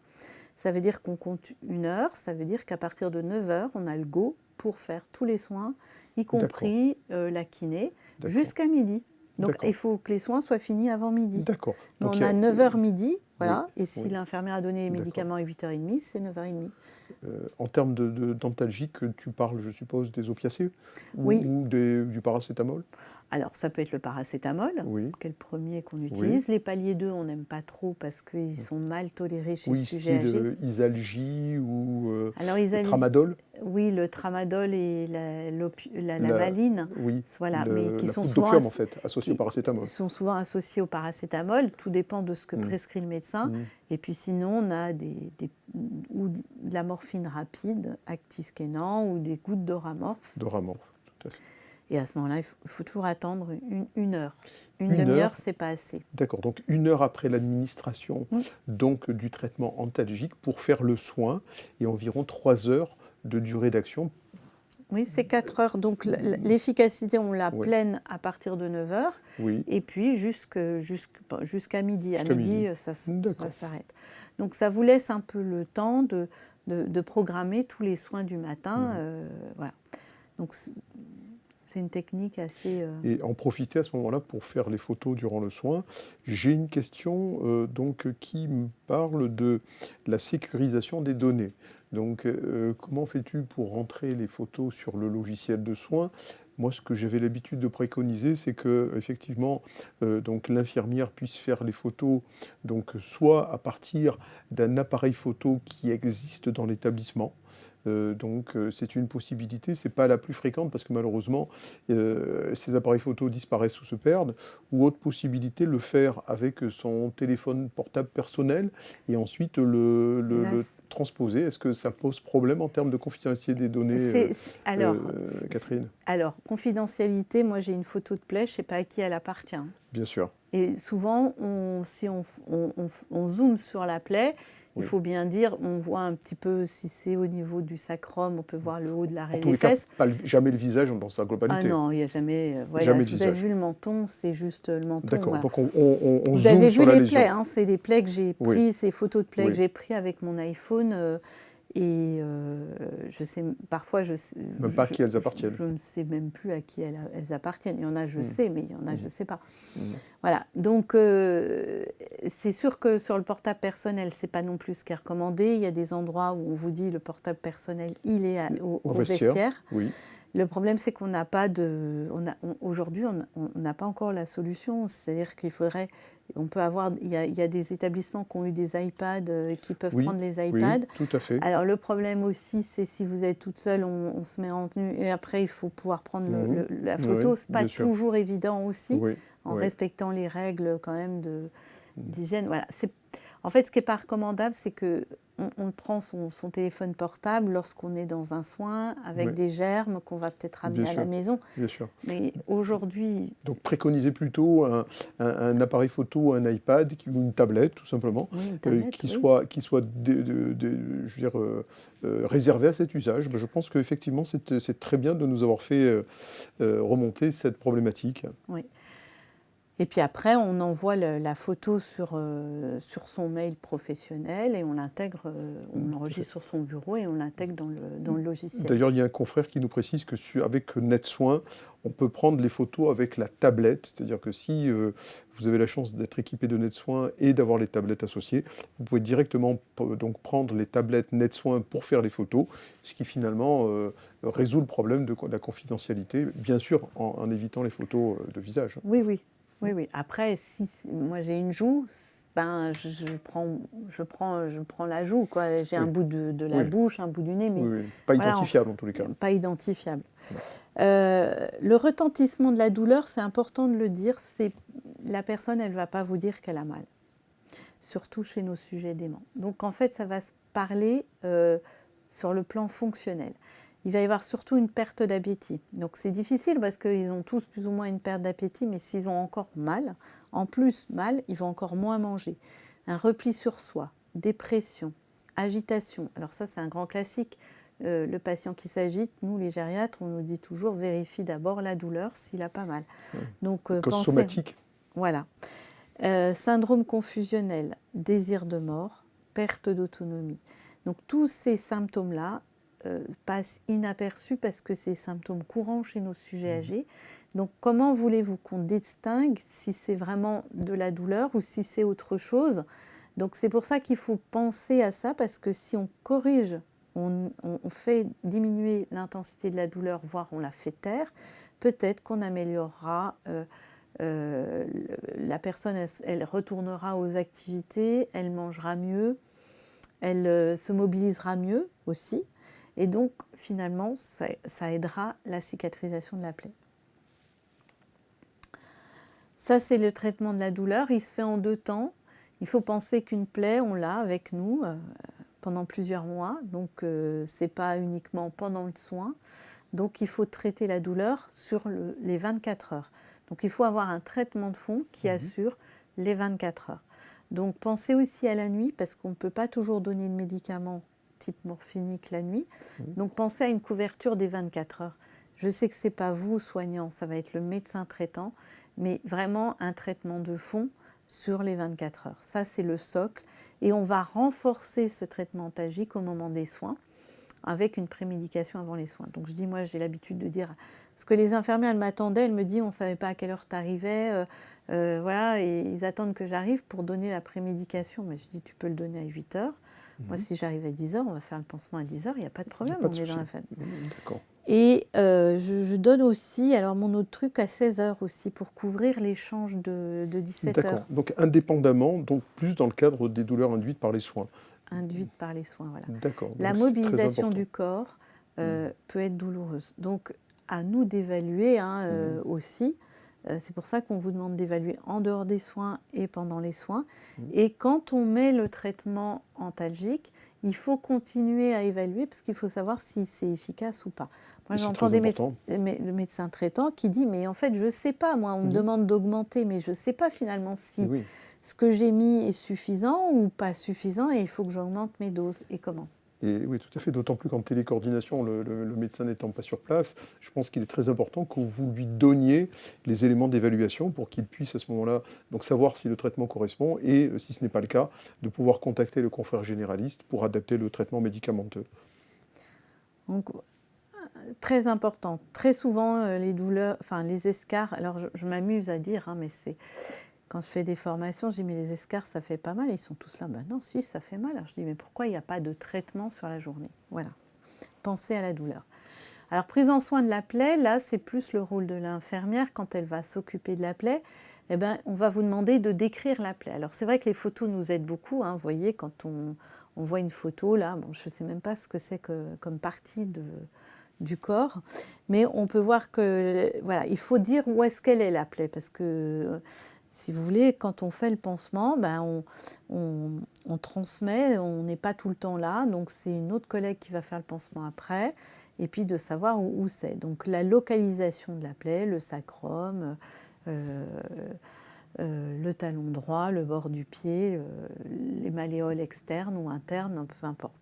Ça veut dire qu'on compte 1 heure, ça veut dire qu'à partir de 9 heures, on a le go pour faire tous les soins, y compris la kiné, jusqu'à midi. Donc il faut que les soins soient finis avant midi. D'accord. Mais on a 9h midi, voilà, oui, et si l'infirmière a donné les médicaments à 8h30, c'est 9h30. En termes d'antalgiques, tu parles, je suppose, des opiacés oui. ou du paracétamol? Alors, ça peut être le paracétamol, qui est le premier qu'on utilise. Les paliers 2, on n'aime pas trop parce qu'ils sont mal tolérés chez le sujet âgé. Oui, style Isalgie ou tramadol. Oui, le tramadol et la maline. Oui, voilà, mais qui sont souvent en fait, associés au paracétamol. Sont souvent associés au paracétamol. Tout dépend de ce que prescrit le médecin. Et puis sinon, on a ou de la morphine rapide, Actiskénan, ou des gouttes d'Oramorphe. D'Oramorphe, tout à fait. Et à ce moment-là, il faut toujours attendre 1 heure. Une demi-heure, c'est pas assez. D'accord, donc 1 heure après l'administration donc du traitement antalgique pour faire le soin et environ 3 heures de durée d'action. Oui, c'est 4 heures. Donc l'efficacité, on la pleine à partir de 9 heures. Et puis jusqu'à midi. À midi, ça s'arrête. Donc ça vous laisse un peu le temps de programmer tous les soins du matin. Voilà. Donc c'est une technique assez... Et en profiter à ce moment-là pour faire les photos durant le soin. J'ai une question qui me parle de la sécurisation des données. Donc, comment fais-tu pour rentrer les photos sur le logiciel de soin? Moi, ce que j'avais l'habitude de préconiser, c'est que effectivement, l'infirmière puisse faire les photos, soit à partir d'un appareil photo qui existe dans l'établissement. C'est une possibilité, c'est pas la plus fréquente parce que malheureusement ces appareils photo disparaissent ou se perdent, ou autre possibilité, le faire avec son téléphone portable personnel et ensuite le transposer. Est-ce que ça pose problème en termes de confidentialité des données, Catherine? Alors, confidentialité, moi j'ai une photo de plaie, je ne sais pas à qui elle appartient. Bien sûr. Et souvent, si on zoome sur la plaie, il faut bien dire, on voit un petit peu si c'est au niveau du sacrum, on peut voir le haut de l'arrêt des fesses. Jamais le visage dans sa globalité. Ah non, il n'y a jamais. Jamais vous avez vu le menton, c'est juste le menton. D'accord, voilà. donc on vous zoome avez sur vu la les lésion. plaies, c'est des plaies que j'ai pris, ces photos de plaies que j'ai pris avec mon iPhone. Et je sais, parfois, même pas à qui elles appartiennent. Je ne sais même plus à qui elles appartiennent. Il y en a, je sais, mais il y en a, je ne sais pas. Voilà. Donc, c'est sûr que sur le portable personnel, ce n'est pas non plus ce qui est recommandé. Il y a des endroits où on vous dit le portable personnel, il est au vestiaire. Oui. Le problème, c'est qu'on n'a pas aujourd'hui, on n'a pas encore la solution. C'est-à-dire qu'il faudrait... On peut avoir, il y a des établissements qui ont eu des iPads qui peuvent prendre les iPads. Oui, tout à fait. Alors le problème aussi, c'est si vous êtes toute seule, on se met en tenue et après il faut pouvoir prendre la photo. C'est pas toujours évident aussi, en respectant les règles quand même d'hygiène. Voilà. En fait, ce qui n'est pas recommandable, c'est qu'on prend son téléphone portable lorsqu'on est dans un soin avec des germes qu'on va peut-être ramener à la maison. Bien sûr. Mais aujourd'hui... Donc préconisez plutôt un appareil photo, un iPad ou une tablette, tout simplement, qui soit réservé à cet usage. Je pense qu'effectivement, c'est très bien de nous avoir fait remonter cette problématique. Oui. Et puis après, on envoie la photo sur son mail professionnel et on l'intègre, on l'enregistre sur son bureau et on l'intègre dans le logiciel. D'ailleurs, il y a un confrère qui nous précise qu'avec NetSoin, on peut prendre les photos avec la tablette. C'est-à-dire que si vous avez la chance d'être équipé de NetSoin et d'avoir les tablettes associées, vous pouvez directement prendre les tablettes NetSoin pour faire les photos, ce qui finalement résout le problème de la confidentialité, bien sûr en évitant les photos de visage. Oui. Après, si moi j'ai une joue, je prends la joue, quoi. J'ai un bout de la bouche, un bout du nez, mais pas identifiable en tous les cas. Pas identifiable. Le retentissement de la douleur, c'est important de le dire. La personne, elle va pas vous dire qu'elle a mal, surtout chez nos sujets déments. Donc en fait, ça va se parler sur le plan fonctionnel. Il va y avoir surtout une perte d'appétit. Donc c'est difficile parce qu'ils ont tous plus ou moins une perte d'appétit, mais s'ils ont encore mal, ils vont encore moins manger. Un repli sur soi, dépression, agitation. Alors ça, c'est un grand classique. le patient qui s'agite, nous les gériatres, on nous dit toujours vérifie d'abord la douleur s'il a pas mal. Donc Cause somatique. Voilà. Syndrome confusionnel, désir de mort, perte d'autonomie. Donc tous ces symptômes-là passent inaperçus parce que c'est des symptômes courants chez nos sujets âgés. Donc comment voulez-vous qu'on distingue si c'est vraiment de la douleur ou si c'est autre chose? Donc c'est pour ça qu'il faut penser à ça, parce que si on corrige, on fait diminuer l'intensité de la douleur, voire on la fait taire, peut-être qu'on améliorera, la personne, elle retournera aux activités, elle mangera mieux, elle se mobilisera mieux aussi. Et donc, finalement, ça aidera la cicatrisation de la plaie. Ça, c'est le traitement de la douleur. Il se fait en 2 temps. Il faut penser qu'une plaie, on l'a avec nous pendant plusieurs mois. Donc, ce n'est pas uniquement pendant le soin. Donc, il faut traiter la douleur sur les 24 heures. Donc, il faut avoir un traitement de fond qui assure les 24 heures. Donc, pensez aussi à la nuit, parce qu'on ne peut pas toujours donner de médicaments type morphinique la nuit. Donc, pensez à une couverture des 24 heures. Je sais que ce n'est pas vous, soignant, ça va être le médecin traitant, mais vraiment un traitement de fond sur les 24 heures. Ça, c'est le socle. Et on va renforcer ce traitement antalgique au moment des soins, avec une prémédication avant les soins. Donc je dis, moi j'ai l'habitude de dire, parce que les infirmières, elles m'attendaient, elles me disent, on ne savait pas à quelle heure tu arrivais, voilà, et ils attendent que j'arrive pour donner la prémédication. Mais je dis, tu peux le donner à 8 heures. Moi, si j'arrive à 10 heures, on va faire le pansement à 10 heures, il n'y a pas de problème, on est dans la famille. D'accord. Et je donne aussi, alors mon autre truc, à 16 heures aussi, pour couvrir l'échange de 17 heures. D'accord. Donc indépendamment, donc plus dans le cadre des douleurs induites par les soins. Induite par les soins, voilà. D'accord. La mobilisation du corps peut être douloureuse. Donc, à nous d'évaluer aussi. C'est pour ça qu'on vous demande d'évaluer en dehors des soins et pendant les soins. Et quand on met le traitement antalgique, il faut continuer à évaluer, parce qu'il faut savoir si c'est efficace ou pas. Moi, j'entends le médecin traitant qui dit, mais en fait, je ne sais pas, moi, on me demande d'augmenter, mais je ne sais pas finalement si ce que j'ai mis est suffisant ou pas suffisant, et il faut que j'augmente mes doses. Et comment ? Et oui, tout à fait, d'autant plus qu'en télécoordination, le médecin n'étant pas sur place, je pense qu'il est très important que vous lui donniez les éléments d'évaluation pour qu'il puisse à ce moment-là donc savoir si le traitement correspond et, si ce n'est pas le cas, de pouvoir contacter le confrère généraliste pour adapter le traitement médicamenteux. Donc, très important. Très souvent, les douleurs, enfin les escarres, alors je m'amuse à dire, mais c'est... Quand je fais des formations, je dis, mais les escarres, ça fait pas mal. Ils sont tous là, ben non, si, ça fait mal. Alors je dis, mais pourquoi il n'y a pas de traitement sur la journée? Voilà. Pensez à la douleur. Alors, prise en soin de la plaie, là, c'est plus le rôle de l'infirmière. Quand elle va s'occuper de la plaie, eh ben, on va vous demander de décrire la plaie. Alors, c'est vrai que les photos nous aident beaucoup. Vous voyez, quand on voit une photo, là, bon, je ne sais même pas ce que c'est comme partie du corps, mais on peut voir que, voilà, il faut dire où est-ce qu'elle est, la plaie, parce que... Si vous voulez, quand on fait le pansement, on transmet, on n'est pas tout le temps là, donc c'est une autre collègue qui va faire le pansement après, et puis de savoir où c'est. Donc la localisation de la plaie, le sacrum, le talon droit, le bord du pied, les malléoles externes ou internes, peu importe.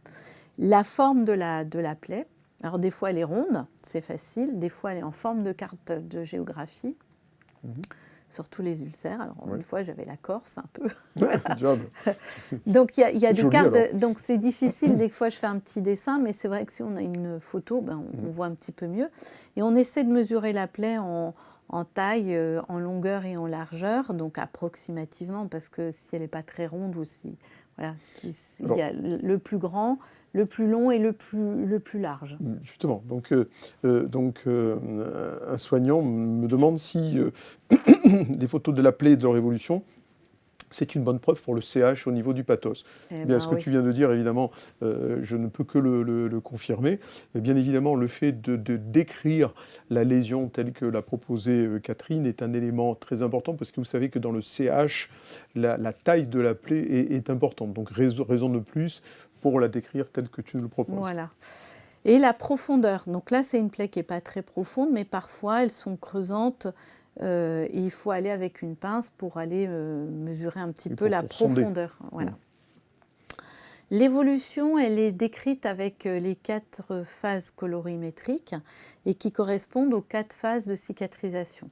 La forme de la plaie, alors des fois elle est ronde, c'est facile, des fois elle est en forme de carte de géographie. Surtout les ulcères. Alors, une fois, j'avais la Corse un peu. Donc, il y a des cartes. Donc, c'est difficile. Des fois, je fais un petit dessin, mais c'est vrai que si on a une photo, on voit un petit peu mieux. Et on essaie de mesurer la plaie en taille, en longueur et en largeur, donc approximativement, parce que si elle n'est pas très ronde ou si... Voilà, il y a le plus grand, le plus long et le plus large. Justement, donc un soignant me demande si les photos de la plaie et de leur évolution, c'est une bonne preuve pour le CH au niveau du pathos. Ce que tu viens de dire, évidemment, je ne peux que le confirmer. Et bien évidemment, le fait de décrire la lésion telle que l'a proposée Catherine est un élément très important, parce que vous savez que dans le CH, la taille de la plaie est importante. Donc raison de plus pour la décrire telle que tu nous le proposes. Voilà. Et la profondeur. Donc là, c'est une plaie qui n'est pas très profonde, mais parfois, elles sont creusantes. Et il faut aller avec une pince pour aller mesurer un petit peu la profondeur. Voilà. L'évolution, elle est décrite avec les 4 phases colorimétriques et qui correspondent aux 4 phases de cicatrisation.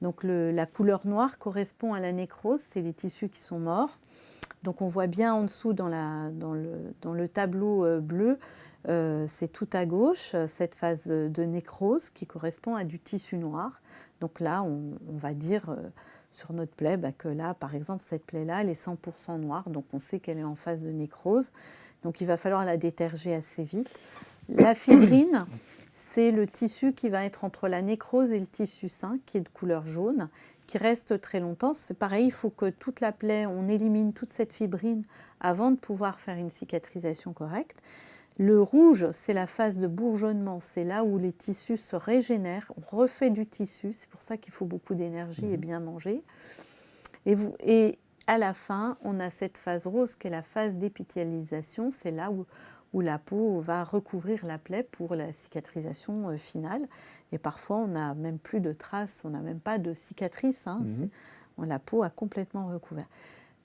Donc la couleur noire correspond à la nécrose, c'est les tissus qui sont morts. Donc on voit bien en dessous dans le tableau bleu, c'est tout à gauche, cette phase de nécrose qui correspond à du tissu noir. Donc là, on va dire sur notre plaie que là, par exemple, cette plaie-là, elle est 100% noire, donc on sait qu'elle est en phase de nécrose. Donc il va falloir la déterger assez vite. La fibrine, c'est le tissu qui va être entre la nécrose et le tissu sain, qui est de couleur jaune, qui reste très longtemps. C'est pareil, il faut que toute la plaie, on élimine toute cette fibrine avant de pouvoir faire une cicatrisation correcte. Le rouge, c'est la phase de bourgeonnement, c'est là où les tissus se régénèrent, on refait du tissu, c'est pour ça qu'il faut beaucoup d'énergie et bien manger. Et à la fin, on a cette phase rose qui est la phase d'épithélialisation, c'est là où la peau va recouvrir la plaie pour la cicatrisation finale. Et parfois, on n'a même plus de traces, on n'a même pas de cicatrice, la peau a complètement recouvert.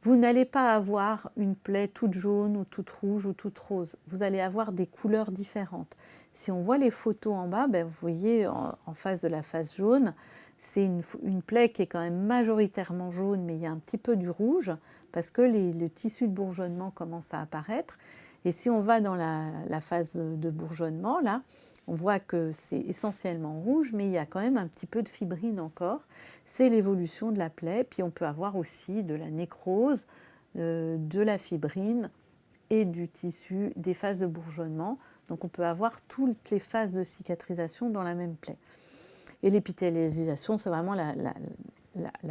Vous n'allez pas avoir une plaie toute jaune ou toute rouge ou toute rose. Vous allez avoir des couleurs différentes. Si on voit les photos en bas, vous voyez en face de la face jaune, c'est une plaie qui est quand même majoritairement jaune, mais il y a un petit peu du rouge parce que le tissu de bourgeonnement commence à apparaître. Et si on va dans la phase de bourgeonnement, là, on voit que c'est essentiellement rouge, mais il y a quand même un petit peu de fibrine encore. C'est l'évolution de la plaie. Puis on peut avoir aussi de la nécrose, de la fibrine et du tissu, des phases de bourgeonnement. Donc on peut avoir toutes les phases de cicatrisation dans la même plaie. Et l'épithélialisation, c'est vraiment la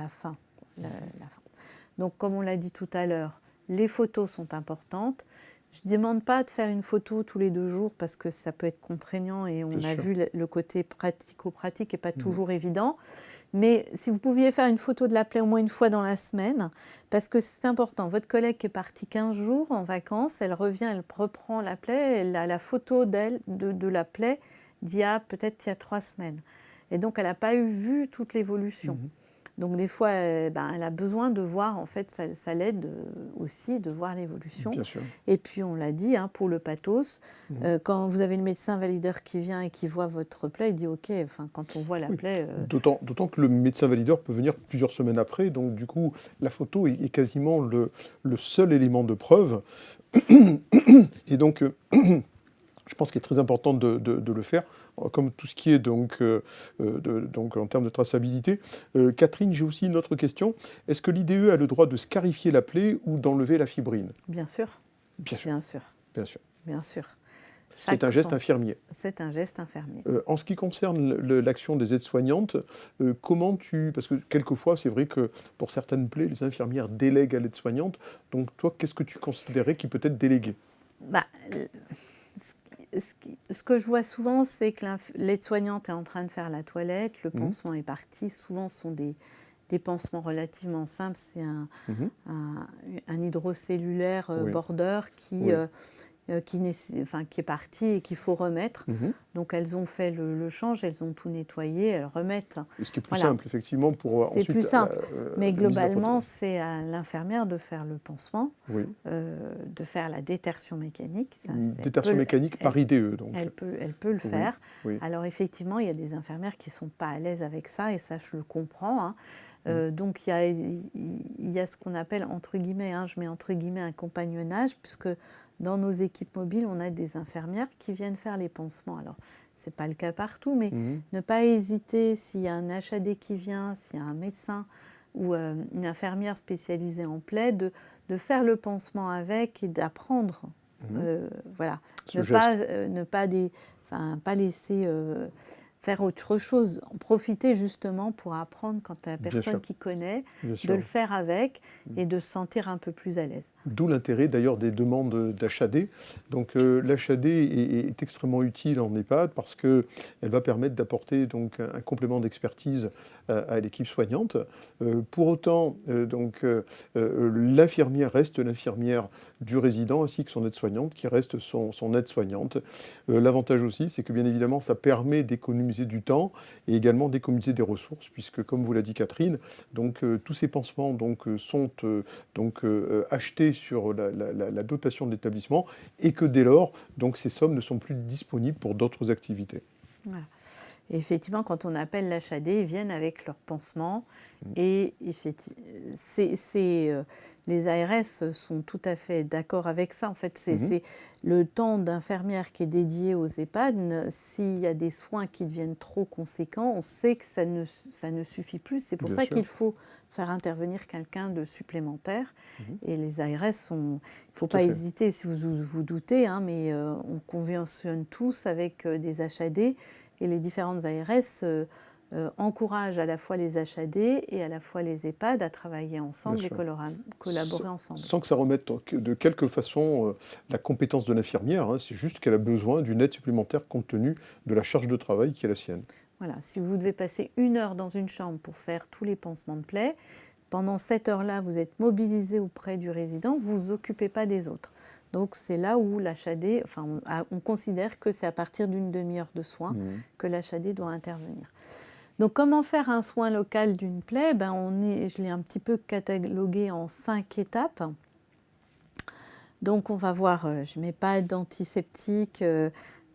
fin, la fin. Donc comme on l'a dit tout à l'heure, les photos sont importantes. Je ne demande pas de faire une photo tous les 2 jours parce que ça peut être contraignant et on a vu le côté pratico-pratique n'est pas toujours évident. Mais si vous pouviez faire une photo de la plaie au moins une fois dans la semaine, parce que c'est important. Votre collègue qui est partie 15 jours en vacances, elle revient, elle reprend la plaie, elle a la photo d'elle, de la plaie peut-être il y a 3 semaines. Et donc elle n'a pas vu toute l'évolution. Donc des fois, elle a besoin de voir, en fait, ça l'aide aussi de voir l'évolution. Bien sûr. Et puis on l'a dit, pour le pathos, quand vous avez le médecin valideur qui vient et qui voit votre plaie, il dit ok, quand on voit la plaie... D'autant que le médecin valideur peut venir plusieurs semaines après, donc du coup, la photo est quasiment le seul élément de preuve. Et donc... je pense qu'il est très important de le faire, comme tout ce qui est donc en termes de traçabilité. Catherine, j'ai aussi une autre question. Est-ce que l'IDE a le droit de scarifier la plaie ou d'enlever la fibrine? Bien sûr. Bien sûr. Bien sûr. Bien sûr. Bien sûr. C'est un geste infirmier. C'est un geste infirmier. En ce qui concerne l'action des aides-soignantes, comment parce que quelquefois, c'est vrai que pour certaines plaies, les infirmières délèguent à l'aide-soignante. Donc toi, qu'est-ce que tu considérais qui peut être délégué? Ce que je vois souvent, c'est que l'aide-soignante est en train de faire la toilette, le pansement est parti. Souvent, ce sont des pansements relativement simples. C'est un hydrocellulaire border qui est parti et qu'il faut remettre. Donc elles ont fait le change, elles ont tout nettoyé, elles remettent. Ce qui est plus simple, effectivement, pour ensuite... C'est plus simple, mais globalement, c'est à l'infirmière de faire le pansement, de faire la détertion mécanique. Détertion mécanique par IDE, donc. Elle peut le faire. Alors effectivement, il y a des infirmières qui ne sont pas à l'aise avec ça, et ça, je le comprends. Donc il y a ce qu'on appelle, entre guillemets, je mets entre guillemets un compagnonnage, puisque dans nos équipes mobiles, on a des infirmières qui viennent faire les pansements. Alors, ce n'est pas le cas partout, mais ne pas hésiter, s'il y a un HAD qui vient, s'il y a un médecin ou une infirmière spécialisée en plaie, de faire le pansement avec et d'apprendre. Voilà. Ne pas laisser... faire autre chose, en profiter justement pour apprendre quand tu as personne qui connaît, de le faire avec et de se sentir un peu plus à l'aise. D'où l'intérêt d'ailleurs des demandes d'HAD. Donc l'HAD est extrêmement utile en EHPAD parce qu'elle va permettre d'apporter donc un complément d'expertise à l'équipe soignante. Pour autant, l'infirmière reste l'infirmière du résident ainsi que son aide-soignante qui reste son aide-soignante. L'avantage aussi, c'est que bien évidemment, ça permet d'économiser d'économiser du temps et également d'économiser des ressources, puisque comme vous l'a dit Catherine, donc, tous ces pansements donc, sont achetés sur la dotation de l'établissement et que dès lors, donc, ces sommes ne sont plus disponibles pour d'autres activités. Voilà. Et effectivement, quand on appelle l'HAD, ils viennent avec leur pansement. Mm. Et les ARS sont tout à fait d'accord avec ça. En fait, c'est le temps d'infirmière qui est dédié aux EHPAD. S'il y a des soins qui deviennent trop conséquents, on sait que ça ne suffit plus. C'est pour Bien ça sûr. qu'il faut faire intervenir quelqu'un de supplémentaire. Et les ARS sont... Il ne faut Tout à pas fait. hésiter si vous vous doutez, hein, mais on conventionne tous avec des HAD. Et les différentes ARS encouragent à la fois les HAD et à la fois les EHPAD à travailler ensemble et collaborer ensemble. Sans que ça remette de quelque façon la compétence de l'infirmière, hein, c'est juste qu'elle a besoin d'une aide supplémentaire compte tenu de la charge de travail qui est la sienne. Voilà, si vous devez passer 1 heure dans une chambre pour faire tous les pansements de plaies, pendant cette heure-là, vous êtes mobilisé auprès du résident, vous ne vous occupez pas des autres. Donc c'est là où l'HAD, enfin on considère que c'est à partir d'une demi-heure de soins que l'HAD doit intervenir. Donc comment faire un soin local d'une plaie? Je l'ai un petit peu catalogué en 5 étapes. Donc on va voir, je ne mets pas d'antiseptique,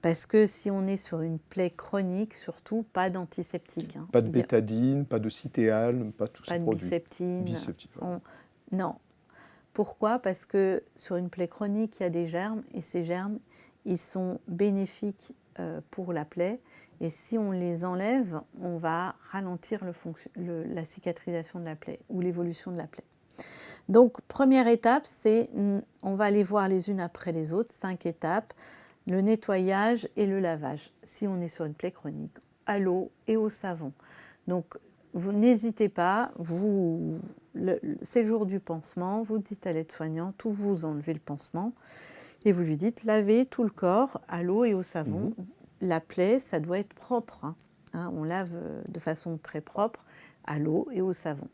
parce que si on est sur une plaie chronique, surtout pas d'antiseptique. Hein. Pas de bétadine, pas de citéal, pas tous ces produits. Pas de biceptine. Voilà. Non. Pourquoi? Parce que sur une plaie chronique, il y a des germes et ces germes, ils sont bénéfiques pour la plaie. Et si on les enlève, on va ralentir la cicatrisation de la plaie ou l'évolution de la plaie. Donc, première étape, on va aller voir les unes après les autres, 5 étapes, le nettoyage et le lavage. Si on est sur une plaie chronique, à l'eau et au savon. Donc, vous n'hésitez pas, c'est le jour du pansement, vous dites à l'aide-soignante, ou vous enlevez le pansement, et vous lui dites, lavez tout le corps à l'eau et au savon. La plaie, ça doit être propre. On lave de façon très propre à l'eau et au savon.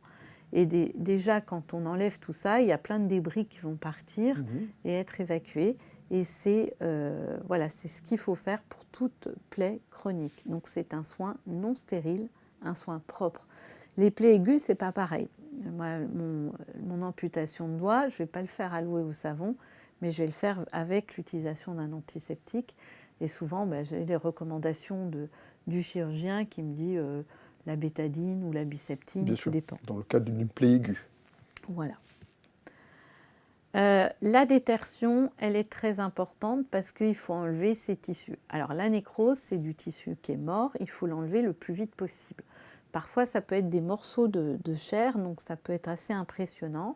Et déjà, quand on enlève tout ça, il y a plein de débris qui vont partir et être évacués. Et c'est ce qu'il faut faire pour toute plaie chronique. Donc c'est un soin non stérile, un soin propre. Les plaies aiguës, c'est pas pareil. Moi, mon amputation de doigt, je ne vais pas le faire à l'eau et au savon, mais je vais le faire avec l'utilisation d'un antiseptique. Et souvent, j'ai les recommandations du chirurgien qui me dit la bétadine ou la biceptine, Bien tout sûr, dépend. dans le cadre d'une plaie aiguë. Voilà. La détertion, elle est très importante parce qu'il faut enlever ces tissus. Alors la nécrose, c'est du tissu qui est mort, il faut l'enlever le plus vite possible. Parfois, ça peut être des morceaux de chair, donc ça peut être assez impressionnant.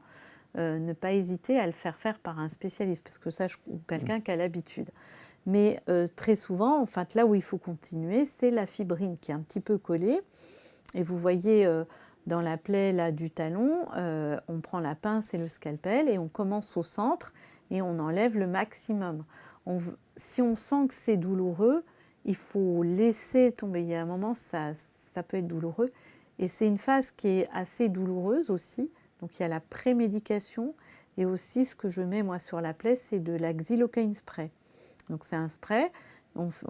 Ne pas hésiter à le faire par un spécialiste, parce que ça, ou quelqu'un qui a l'habitude. Mais très souvent, en fait, là où il faut continuer, c'est la fibrine qui est un petit peu collée. Et vous voyez... dans la plaie là, du talon, on prend la pince et le scalpel et on commence au centre et on enlève le maximum. Si on sent que c'est douloureux, il faut laisser tomber. Il y a un moment, ça peut être douloureux. Et c'est une phase qui est assez douloureuse aussi. Donc il y a la prémédication et aussi ce que je mets moi sur la plaie, c'est de la xylocaïne spray. Donc c'est un spray.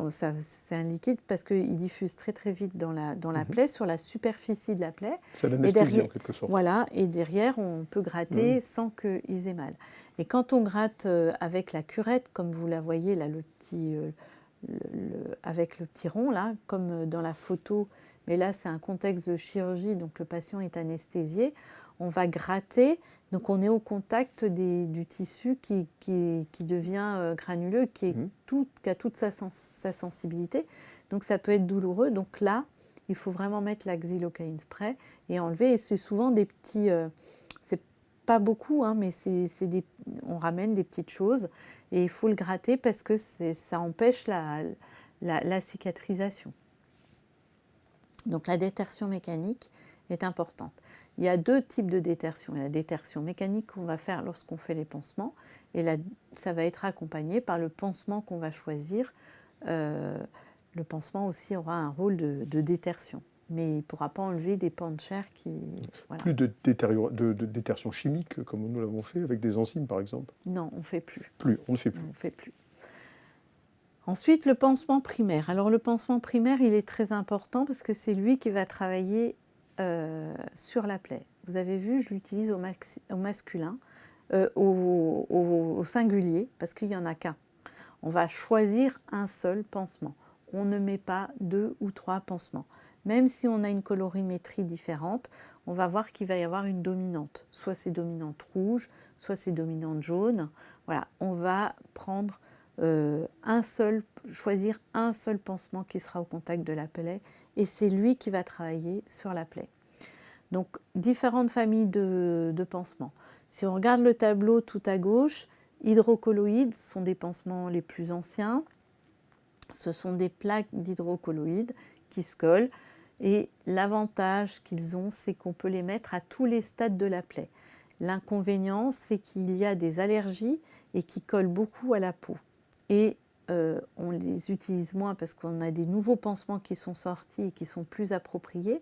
C'est un liquide parce qu'il diffuse très très vite dans la plaie, sur la superficie de la plaie. C'est l'anesthésie en quelque sorte. Voilà, et derrière on peut gratter sans qu'ils aient mal. Et quand on gratte avec la curette, comme vous la voyez là, avec le petit rond là, comme dans la photo, mais là c'est un contexte de chirurgie, donc le patient est anesthésié. On va gratter, donc on est au contact du tissu qui devient granuleux, qui a toute sa sensibilité. Donc ça peut être douloureux. Donc là, il faut vraiment mettre la xylocaïne spray et enlever. Et c'est souvent des petits... c'est pas beaucoup, hein, mais on ramène des petites choses. Et il faut le gratter parce que ça empêche la cicatrisation. Donc la détertion mécanique est importante. Il y a 2 types de détertion. Il y a la détertion mécanique qu'on va faire lorsqu'on fait les pansements et ça va être accompagné par le pansement qu'on va choisir. Le pansement aussi aura un rôle de détertion, mais il ne pourra pas enlever des pans de chair qui... Voilà. Plus de détertion chimique comme nous l'avons fait avec des enzymes par exemple? Non, on ne fait plus. On ne fait plus. On ne fait plus. Ensuite, le pansement primaire. Alors le pansement primaire, il est très important parce que c'est lui qui va travailler sur la plaie. Vous avez vu, je l'utilise au masculin, au singulier, parce qu'il n'y en a qu'un. On va choisir un seul pansement. On ne met pas 2 ou 3 pansements. Même si on a une colorimétrie différente, on va voir qu'il va y avoir une dominante. Soit c'est dominante rouge, soit c'est dominante jaune. Voilà, on va prendre choisir un seul pansement qui sera au contact de la plaie et c'est lui qui va travailler sur la plaie. Donc, différentes familles de pansements. Si on regarde le tableau tout à gauche, hydrocolloïdes sont des pansements les plus anciens. Ce sont des plaques d'hydrocolloïdes qui se collent. Et l'avantage qu'ils ont, c'est qu'on peut les mettre à tous les stades de la plaie. L'inconvénient, c'est qu'il y a des allergies et qui collent beaucoup à la peau. Et on les utilise moins parce qu'on a des nouveaux pansements qui sont sortis et qui sont plus appropriés.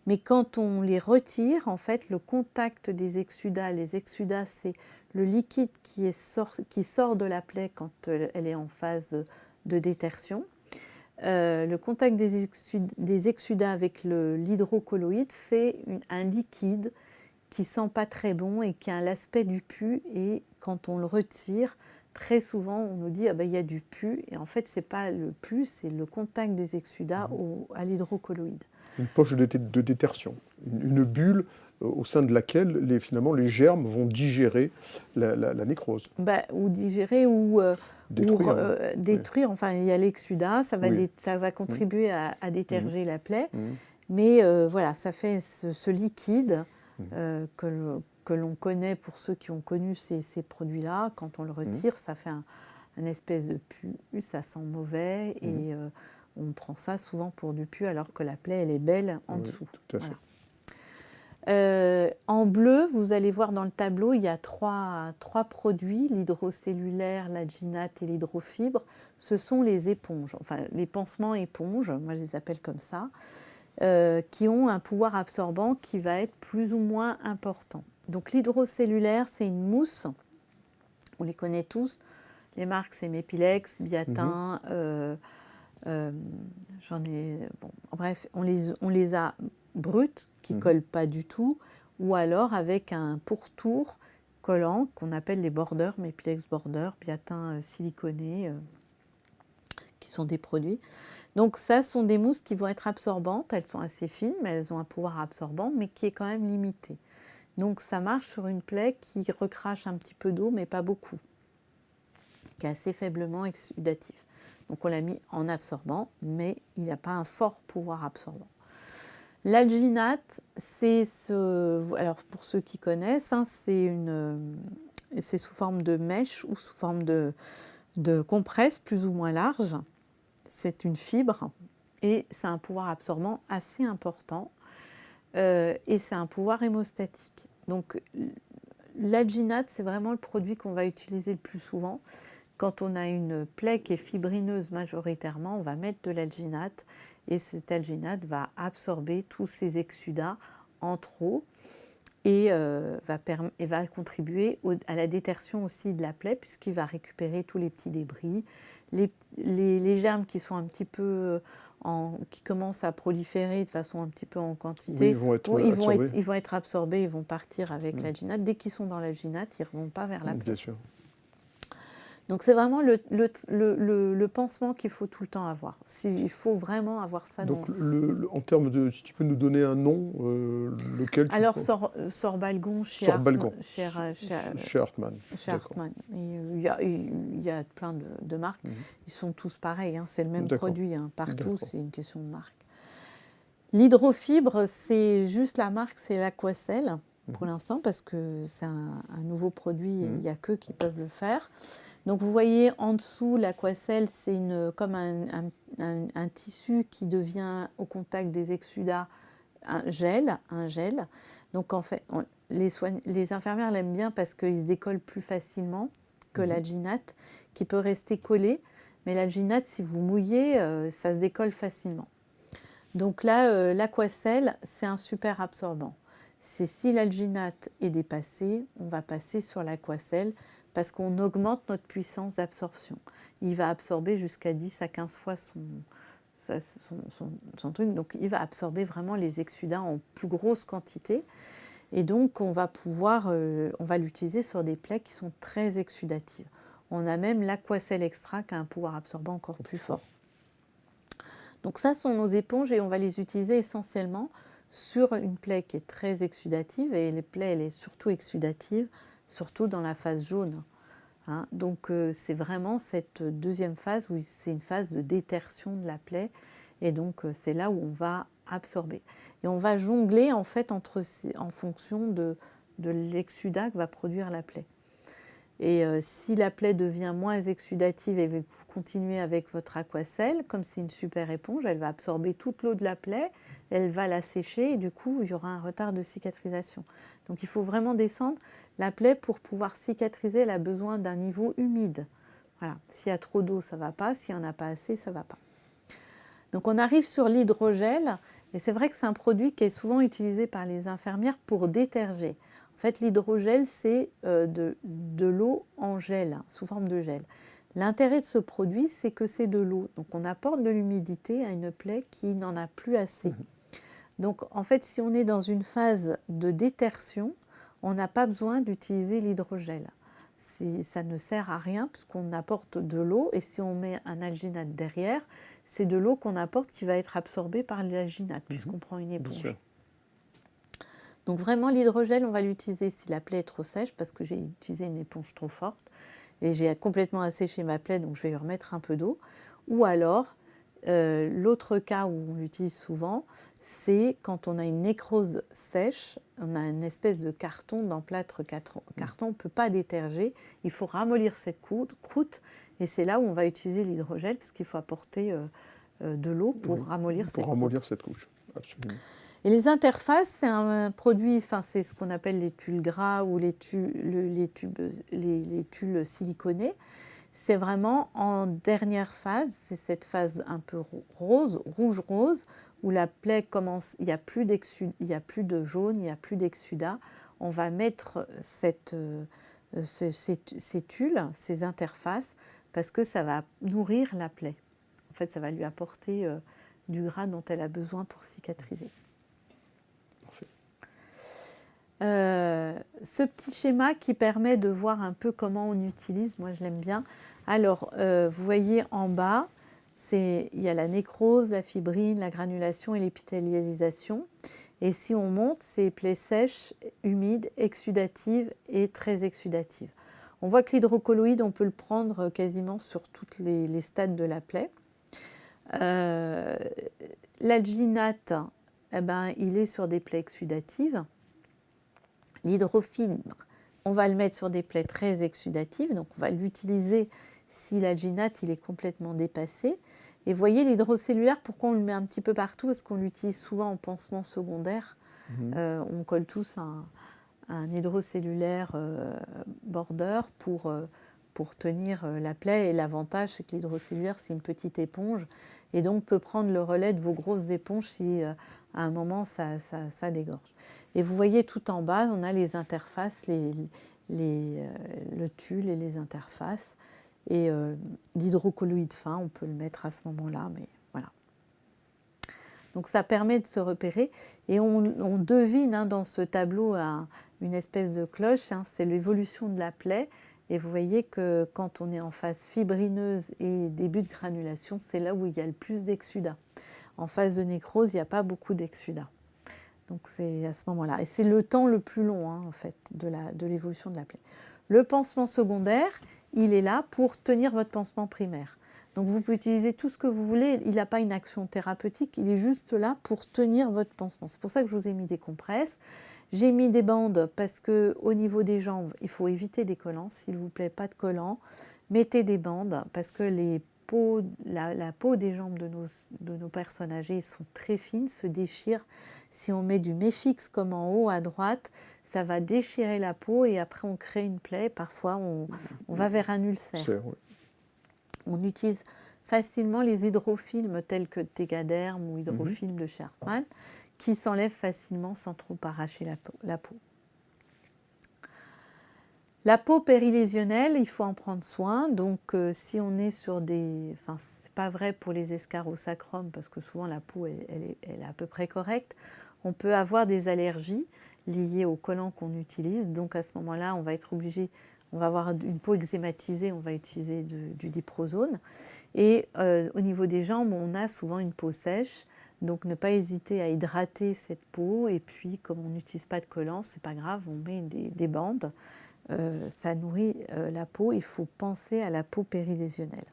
Mais quand on les retire, en fait, le contact des exsudats, les exsudats, c'est le liquide qui sort de la plaie quand elle est en phase de détertion. Le contact des exsudats avec l'hydrocolloïde fait un liquide qui sent pas très bon et qui a l'aspect du pus. Et quand on le retire, très souvent, on nous dit ah ben, il y a du pus. Et en fait, c'est pas le pus, c'est le contact des exsudats à l'hydrocolloïde. Une poche de détertion, une bulle au sein de laquelle finalement les germes vont digérer la nécrose. Ou digérer ou détruire. détruire. Enfin, il y a l'exsudat, ça va contribuer à déterger la plaie. Mais voilà, ça fait ce liquide que l'on connaît pour ceux qui ont connu ces produits-là. Quand on le retire, ça fait un espèce de pus, ça sent mauvais et on prend ça souvent pour du pus alors que la plaie, elle est belle en dessous. Tout à fait. En bleu, vous allez voir dans le tableau, il y a trois produits, l'hydrocellulaire, l'alginate et l'hydrofibre. Ce sont les éponges, enfin les pansements éponges, moi je les appelle comme ça, qui ont un pouvoir absorbant qui va être plus ou moins important. Donc l'hydrocellulaire, c'est une mousse, on les connaît tous, les marques c'est Mepilex, Biatin, bref, on les a brutes, qui ne collent pas du tout, ou alors avec un pourtour collant qu'on appelle les borders, Mepilex border, Biatin siliconé, qui sont des produits. Donc ça sont des mousses qui vont être absorbantes, elles sont assez fines, mais elles ont un pouvoir absorbant, mais qui est quand même limité. Donc ça marche sur une plaie qui recrache un petit peu d'eau, mais pas beaucoup, qui est assez faiblement exsudatif. Donc on l'a mis en absorbant, mais il n'y a pas un fort pouvoir absorbant. L'alginate, alors pour ceux qui connaissent, c'est sous forme de mèche ou sous forme de compresse plus ou moins large. C'est une fibre et c'est un pouvoir absorbant assez important et c'est un pouvoir hémostatique. Donc l'alginate, c'est vraiment le produit qu'on va utiliser le plus souvent. Quand on a une plaie qui est fibrineuse majoritairement, on va mettre de l'alginate et cet alginate va absorber tous ces exsudats en trop et va contribuer à la détertion aussi de la plaie puisqu'il va récupérer tous les petits débris, les germes qui sont un petit peu qui commencent à proliférer de façon un petit peu en quantité. Ils vont être absorbés, ils vont partir avec l'alginate. Dès qu'ils sont dans l'alginate, ils ne vont pas vers la plaie. Bien sûr. Donc c'est vraiment le pansement qu'il faut tout le temps avoir. Il faut vraiment avoir ça. Donc en termes de, si tu peux nous donner un nom, lequel tu alors Sorbalgon chez Hartmann. Il y a plein de marques. Ils sont tous pareils, c'est le même produit. Partout, c'est une question de marque. L'hydrofibre, c'est juste la marque, c'est l'Aquacel pour l'instant parce que c'est un nouveau produit et il n'y a qu'eux qui peuvent le faire. Donc vous voyez en dessous, l'Aquacel, c'est comme un tissu qui devient au contact des exsudats un gel. Donc en fait, les infirmières l'aiment bien parce qu'il se décolle plus facilement que l'alginate, qui peut rester collé. Mais l'alginate, si vous mouillez, ça se décolle facilement. Donc là, l'Aquacel, c'est un super absorbant. Si l'alginate est dépassé, on va passer sur l'Aquacel parce qu'on augmente notre puissance d'absorption. Il va absorber jusqu'à 10 à 15 fois son truc, donc il va absorber vraiment les exsudats en plus grosse quantité. Et donc, on va l'utiliser sur des plaies qui sont très exsudatives. On a même l'Aquacel Extra qui a un pouvoir absorbant encore plus fort. Donc ça sont nos éponges et on va les utiliser essentiellement sur une plaie qui est très exsudative, et les plaies, elle est surtout exsudative, surtout dans la phase jaune. Hein. Donc c'est vraiment cette deuxième phase où c'est une phase de détertion de la plaie, et donc c'est là où on va absorber. Et on va jongler en fait en fonction de l'exsudat que va produire la plaie. Et si la plaie devient moins exsudative et que vous continuez avec votre Aquacel, comme c'est une super éponge, elle va absorber toute l'eau de la plaie, elle va la sécher et du coup, il y aura un retard de cicatrisation. Donc il faut vraiment descendre. La plaie, pour pouvoir cicatriser, elle a besoin d'un niveau humide. Voilà. S'il y a trop d'eau, ça ne va pas. S'il n'y en a pas assez, ça ne va pas. Donc on arrive sur l'hydrogel, et c'est vrai que c'est un produit qui est souvent utilisé par les infirmières pour déterger. En fait, l'hydrogel, c'est de l'eau en gel, sous forme de gel. L'intérêt de ce produit, c'est que c'est de l'eau. Donc on apporte de l'humidité à une plaie qui n'en a plus assez. Donc en fait, si on est dans une phase de détertion, on n'a pas besoin d'utiliser l'hydrogel. Ça ne sert à rien puisqu'on apporte de l'eau, et si on met un alginate derrière, c'est de l'eau qu'on apporte qui va être absorbée par l'alginate puisqu'on prend une éponge. Donc vraiment l'hydrogel, on va l'utiliser si la plaie est trop sèche, parce que j'ai utilisé une éponge trop forte et j'ai complètement asséché ma plaie, donc je vais lui remettre un peu d'eau. Ou alors, l'autre cas où on l'utilise souvent, c'est quand on a une nécrose sèche, on a une espèce de carton, d'emplâtre carton, on ne peut pas déterger, il faut ramollir cette croûte, et c'est là où on va utiliser l'hydrogel, parce qu'il faut apporter de l'eau pour ramollir cette couche. Absolument. Et les interfaces, c'est un produit, c'est ce qu'on appelle les tuiles gras ou les tuiles siliconés. C'est vraiment en dernière phase, c'est cette phase un peu rouge-rose, où la plaie commence, il n'y a plus de jaune, il n'y a plus d'exsudat. On va mettre ces tuiles, ces interfaces, parce que ça va nourrir la plaie. En fait, ça va lui apporter du gras dont elle a besoin pour cicatriser. Ce petit schéma qui permet de voir un peu comment on utilise, moi je l'aime bien. Alors, vous voyez en bas, il y a la nécrose, la fibrine, la granulation et l'épithélialisation. Et si on monte, c'est plaies sèches, humides, exsudatives et très exsudatives. On voit que l'hydrocolloïde, on peut le prendre quasiment sur tous les stades de la plaie. L'alginate, il est sur des plaies exsudatives. L'hydrofibre, on va le mettre sur des plaies très exsudatives, donc on va l'utiliser si l'alginate il est complètement dépassé. Et vous voyez l'hydrocellulaire, pourquoi on le met un petit peu partout? Parce qu'on l'utilise souvent en pansement secondaire. On colle tous un hydrocellulaire border pour tenir la plaie. Et l'avantage, c'est que l'hydrocellulaire, c'est une petite éponge et donc peut prendre le relais de vos grosses éponges si à un moment ça dégorge. Et vous voyez tout en bas, on a les interfaces, le tulle et les interfaces. Et l'hydrocolloïde fin, on peut le mettre à ce moment-là, mais voilà. Donc ça permet de se repérer. Et on devine dans ce tableau une espèce de cloche, c'est l'évolution de la plaie. Et vous voyez que quand on est en phase fibrineuse et début de granulation, c'est là où il y a le plus d'exsudat. En phase de nécrose, il n'y a pas beaucoup d'exsudat. Donc c'est à ce moment-là. Et c'est le temps le plus long, en fait, de l'évolution de la plaie. Le pansement secondaire, il est là pour tenir votre pansement primaire. Donc vous pouvez utiliser tout ce que vous voulez, il n'a pas une action thérapeutique, il est juste là pour tenir votre pansement. C'est pour ça que je vous ai mis des compresses. J'ai mis des bandes parce qu'au niveau des jambes, il faut éviter des collants, s'il vous plaît, pas de collants. Mettez des bandes parce que la peau des jambes de nos personnes âgées sont très fines, se déchirent. Si on met du Méfix comme en haut à droite, ça va déchirer la peau et après on crée une plaie. Parfois on va vers un ulcère. On utilise facilement les hydrofilms tels que Tegaderm ou hydrofilms de chez Hartmann qui s'enlèvent facilement sans trop arracher la peau. La peau périlésionnelle, il faut en prendre soin. Donc, si on est sur des... Enfin, c'est pas vrai pour les escarres au sacrum, parce que souvent la peau, elle est à peu près correcte. On peut avoir des allergies liées au collant qu'on utilise. Donc, à ce moment-là, on va être obligé... On va avoir une peau eczématisée, on va utiliser du diprozone. Et au niveau des jambes, on a souvent une peau sèche. Donc, ne pas hésiter à hydrater cette peau. Et puis, comme on n'utilise pas de collant, c'est pas grave, on met des bandes. Ça nourrit la peau. Il faut penser à la peau périlésionnelle.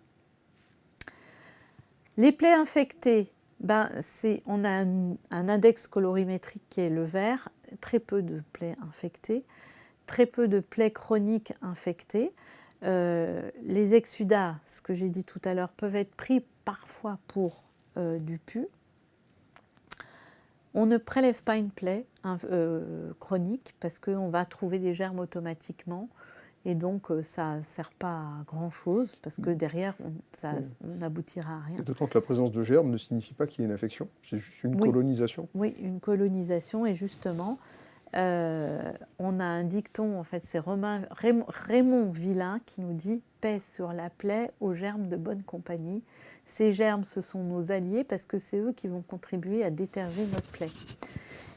Les plaies infectées, on a un index colorimétrique qui est le vert, très peu de plaies infectées, très peu de plaies chroniques infectées. Les exsudats, ce que j'ai dit tout à l'heure, peuvent être pris parfois pour du pus. On ne prélève pas une plaie chronique parce qu'on va trouver des germes automatiquement. Et donc, ça ne sert pas à grand-chose parce que derrière, on n'aboutira à rien. D'autant que la présence de germes ne signifie pas qu'il y ait une infection, c'est juste une colonisation. Oui, une colonisation. Et justement, on a un dicton, en fait, c'est Raymond Villain qui nous dit « Paix sur la plaie aux germes de bonne compagnie ». Ces germes, ce sont nos alliés parce que c'est eux qui vont contribuer à déterger notre plaie.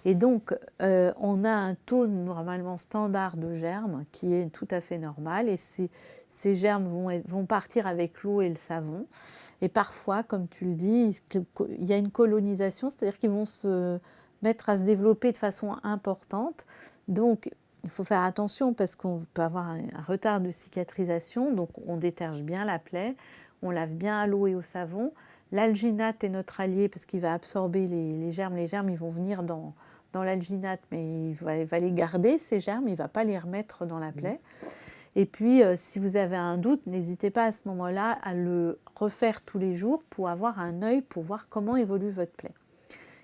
Et donc, on a un taux normalement standard de germes qui est tout à fait normal. Et ces germes vont partir avec l'eau et le savon. Et parfois, comme tu le dis, il y a une colonisation, c'est-à-dire qu'ils vont se mettre à se développer de façon importante. Donc, il faut faire attention parce qu'on peut avoir un retard de cicatrisation. Donc, on déterge bien la plaie, on lave bien à l'eau et au savon. L'alginate est notre allié parce qu'il va absorber les germes. Les germes, ils vont venir dans l'alginate, mais il va les garder, ces germes, il ne va pas les remettre dans la plaie. Et puis, si vous avez un doute, n'hésitez pas à ce moment-là à le refaire tous les jours pour avoir un œil pour voir comment évolue votre plaie.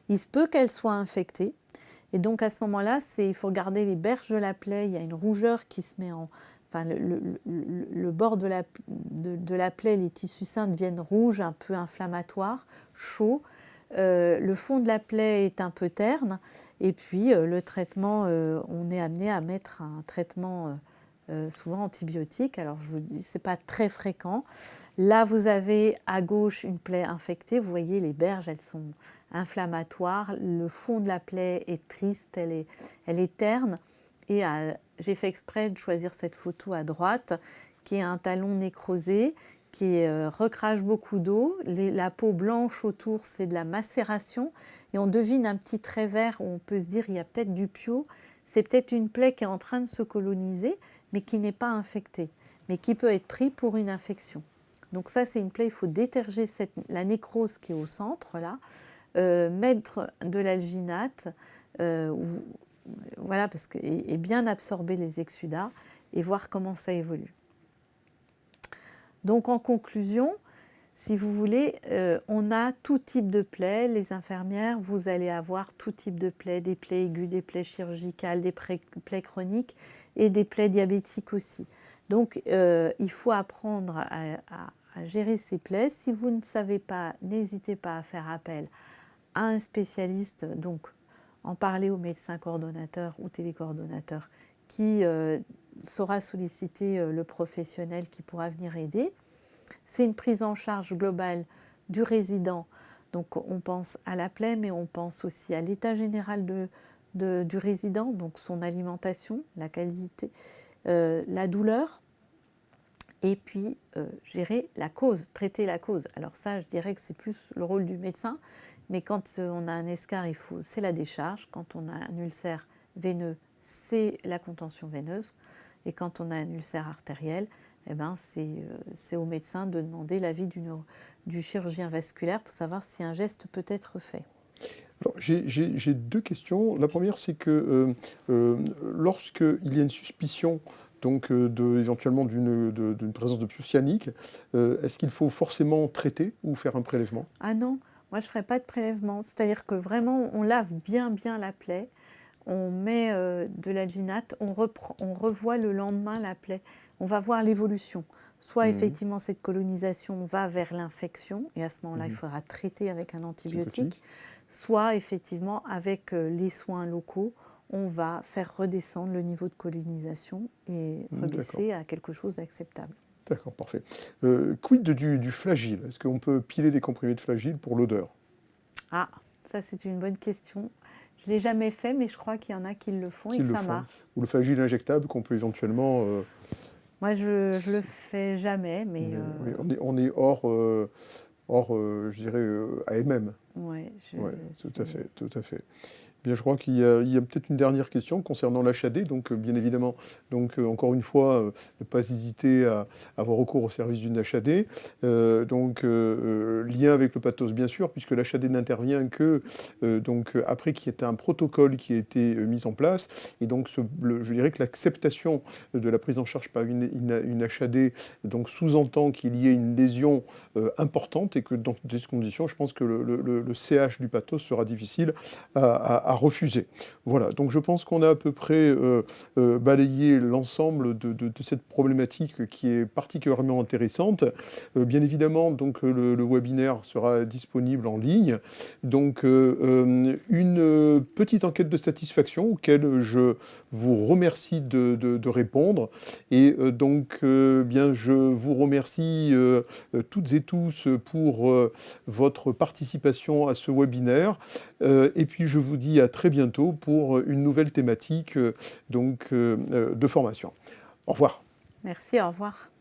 Il se peut qu'elle soit infectée. Et donc, à ce moment-là, il faut regarder les berges de la plaie. Il y a une rougeur qui se met en... Enfin, le bord de la plaie, les tissus sains deviennent rouges, un peu inflammatoires, chauds. Le fond de la plaie est un peu terne. Et puis, le traitement, on est amené à mettre un traitement souvent antibiotique. Alors, je vous dis, ce n'est pas très fréquent. Là, vous avez à gauche une plaie infectée. Vous voyez, les berges, elles sont inflammatoires. Le fond de la plaie est triste, elle est terne. Et j'ai fait exprès de choisir cette photo à droite, qui est un talon nécrosé, qui recrache beaucoup d'eau. La peau blanche autour, c'est de la macération. Et on devine un petit trait vert où on peut se dire il y a peut-être du pio. C'est peut-être une plaie qui est en train de se coloniser, mais qui n'est pas infectée, mais qui peut être prise pour une infection. Donc ça, c'est une plaie, il faut déterger la nécrose qui est au centre, là, mettre de l'alginate, voilà, et bien absorber les exsudats et voir comment ça évolue. Donc en conclusion, si vous voulez, on a tout type de plaies. Les infirmières, vous allez avoir tout type de plaies, des plaies aiguës, des plaies chirurgicales, des plaies chroniques et des plaies diabétiques aussi. Donc il faut apprendre à gérer ces plaies. Si vous ne savez pas, n'hésitez pas à faire appel à un spécialiste, donc en parler au médecin coordonnateur ou télécoordonnateur qui saura solliciter le professionnel qui pourra venir aider. C'est une prise en charge globale du résident. Donc on pense à la plaie, mais on pense aussi à l'état général du résident, donc son alimentation, la qualité, la douleur, et puis gérer la cause, traiter la cause. Alors ça, je dirais que c'est plus le rôle du médecin, mais quand on a un escarre, c'est la décharge. Quand on a un ulcère veineux, c'est la contention veineuse. Et quand on a un ulcère artériel, eh ben, c'est au médecin de demander l'avis du chirurgien vasculaire pour savoir si un geste peut être fait. Alors, j'ai deux questions. La première, c'est que lorsqu'il y a une suspicion donc, éventuellement d'une présence de pio-cyanique, est-ce qu'il faut forcément traiter ou faire un prélèvement? Ah non, moi je ne ferai pas de prélèvement. C'est-à-dire que vraiment, on lave bien la plaie, on met de l'alginate, on revoit le lendemain la plaie. On va voir l'évolution. Soit effectivement cette colonisation va vers l'infection, et à ce moment-là, il faudra traiter avec un antibiotique. Soit effectivement avec les soins locaux, on va faire redescendre le niveau de colonisation et rebaisser à quelque chose d'acceptable. D'accord, parfait. Quid du flagyl? Est-ce qu'on peut piler des comprimés de flagyl pour l'odeur? Ah, ça c'est une bonne question. Je ne l'ai jamais fait, mais je crois qu'il y en a qui le font et que ça marche. Ou le flagyl injectable qu'on peut éventuellement... Moi, je ne le fais jamais, mais... Oui, on est hors, je dirais, AMM. Ouais, Oui, tout à fait, tout à fait. Bien, je crois qu'il y a peut-être une dernière question concernant l'HAD. Donc, bien évidemment, donc, encore une fois, ne pas hésiter à avoir recours au service d'une HAD. Lien avec le pathos, bien sûr, puisque l'HAD n'intervient que après qu'il y ait un protocole qui a été mis en place. Et donc, je dirais que l'acceptation de la prise en charge par une HAD donc, sous-entend qu'il y ait une lésion importante et que dans ces conditions, je pense que le CH du pathos sera difficile à refuser. Voilà, donc je pense qu'on a à peu près balayé l'ensemble de cette problématique qui est particulièrement intéressante. Bien évidemment, donc, le webinaire sera disponible en ligne. Donc, une petite enquête de satisfaction auquel je vous remercie de répondre. Et bien, je vous remercie toutes et tous pour votre participation à ce webinaire. Et puis, je vous dis à très bientôt pour une nouvelle thématique de formation. Au revoir. Merci, au revoir.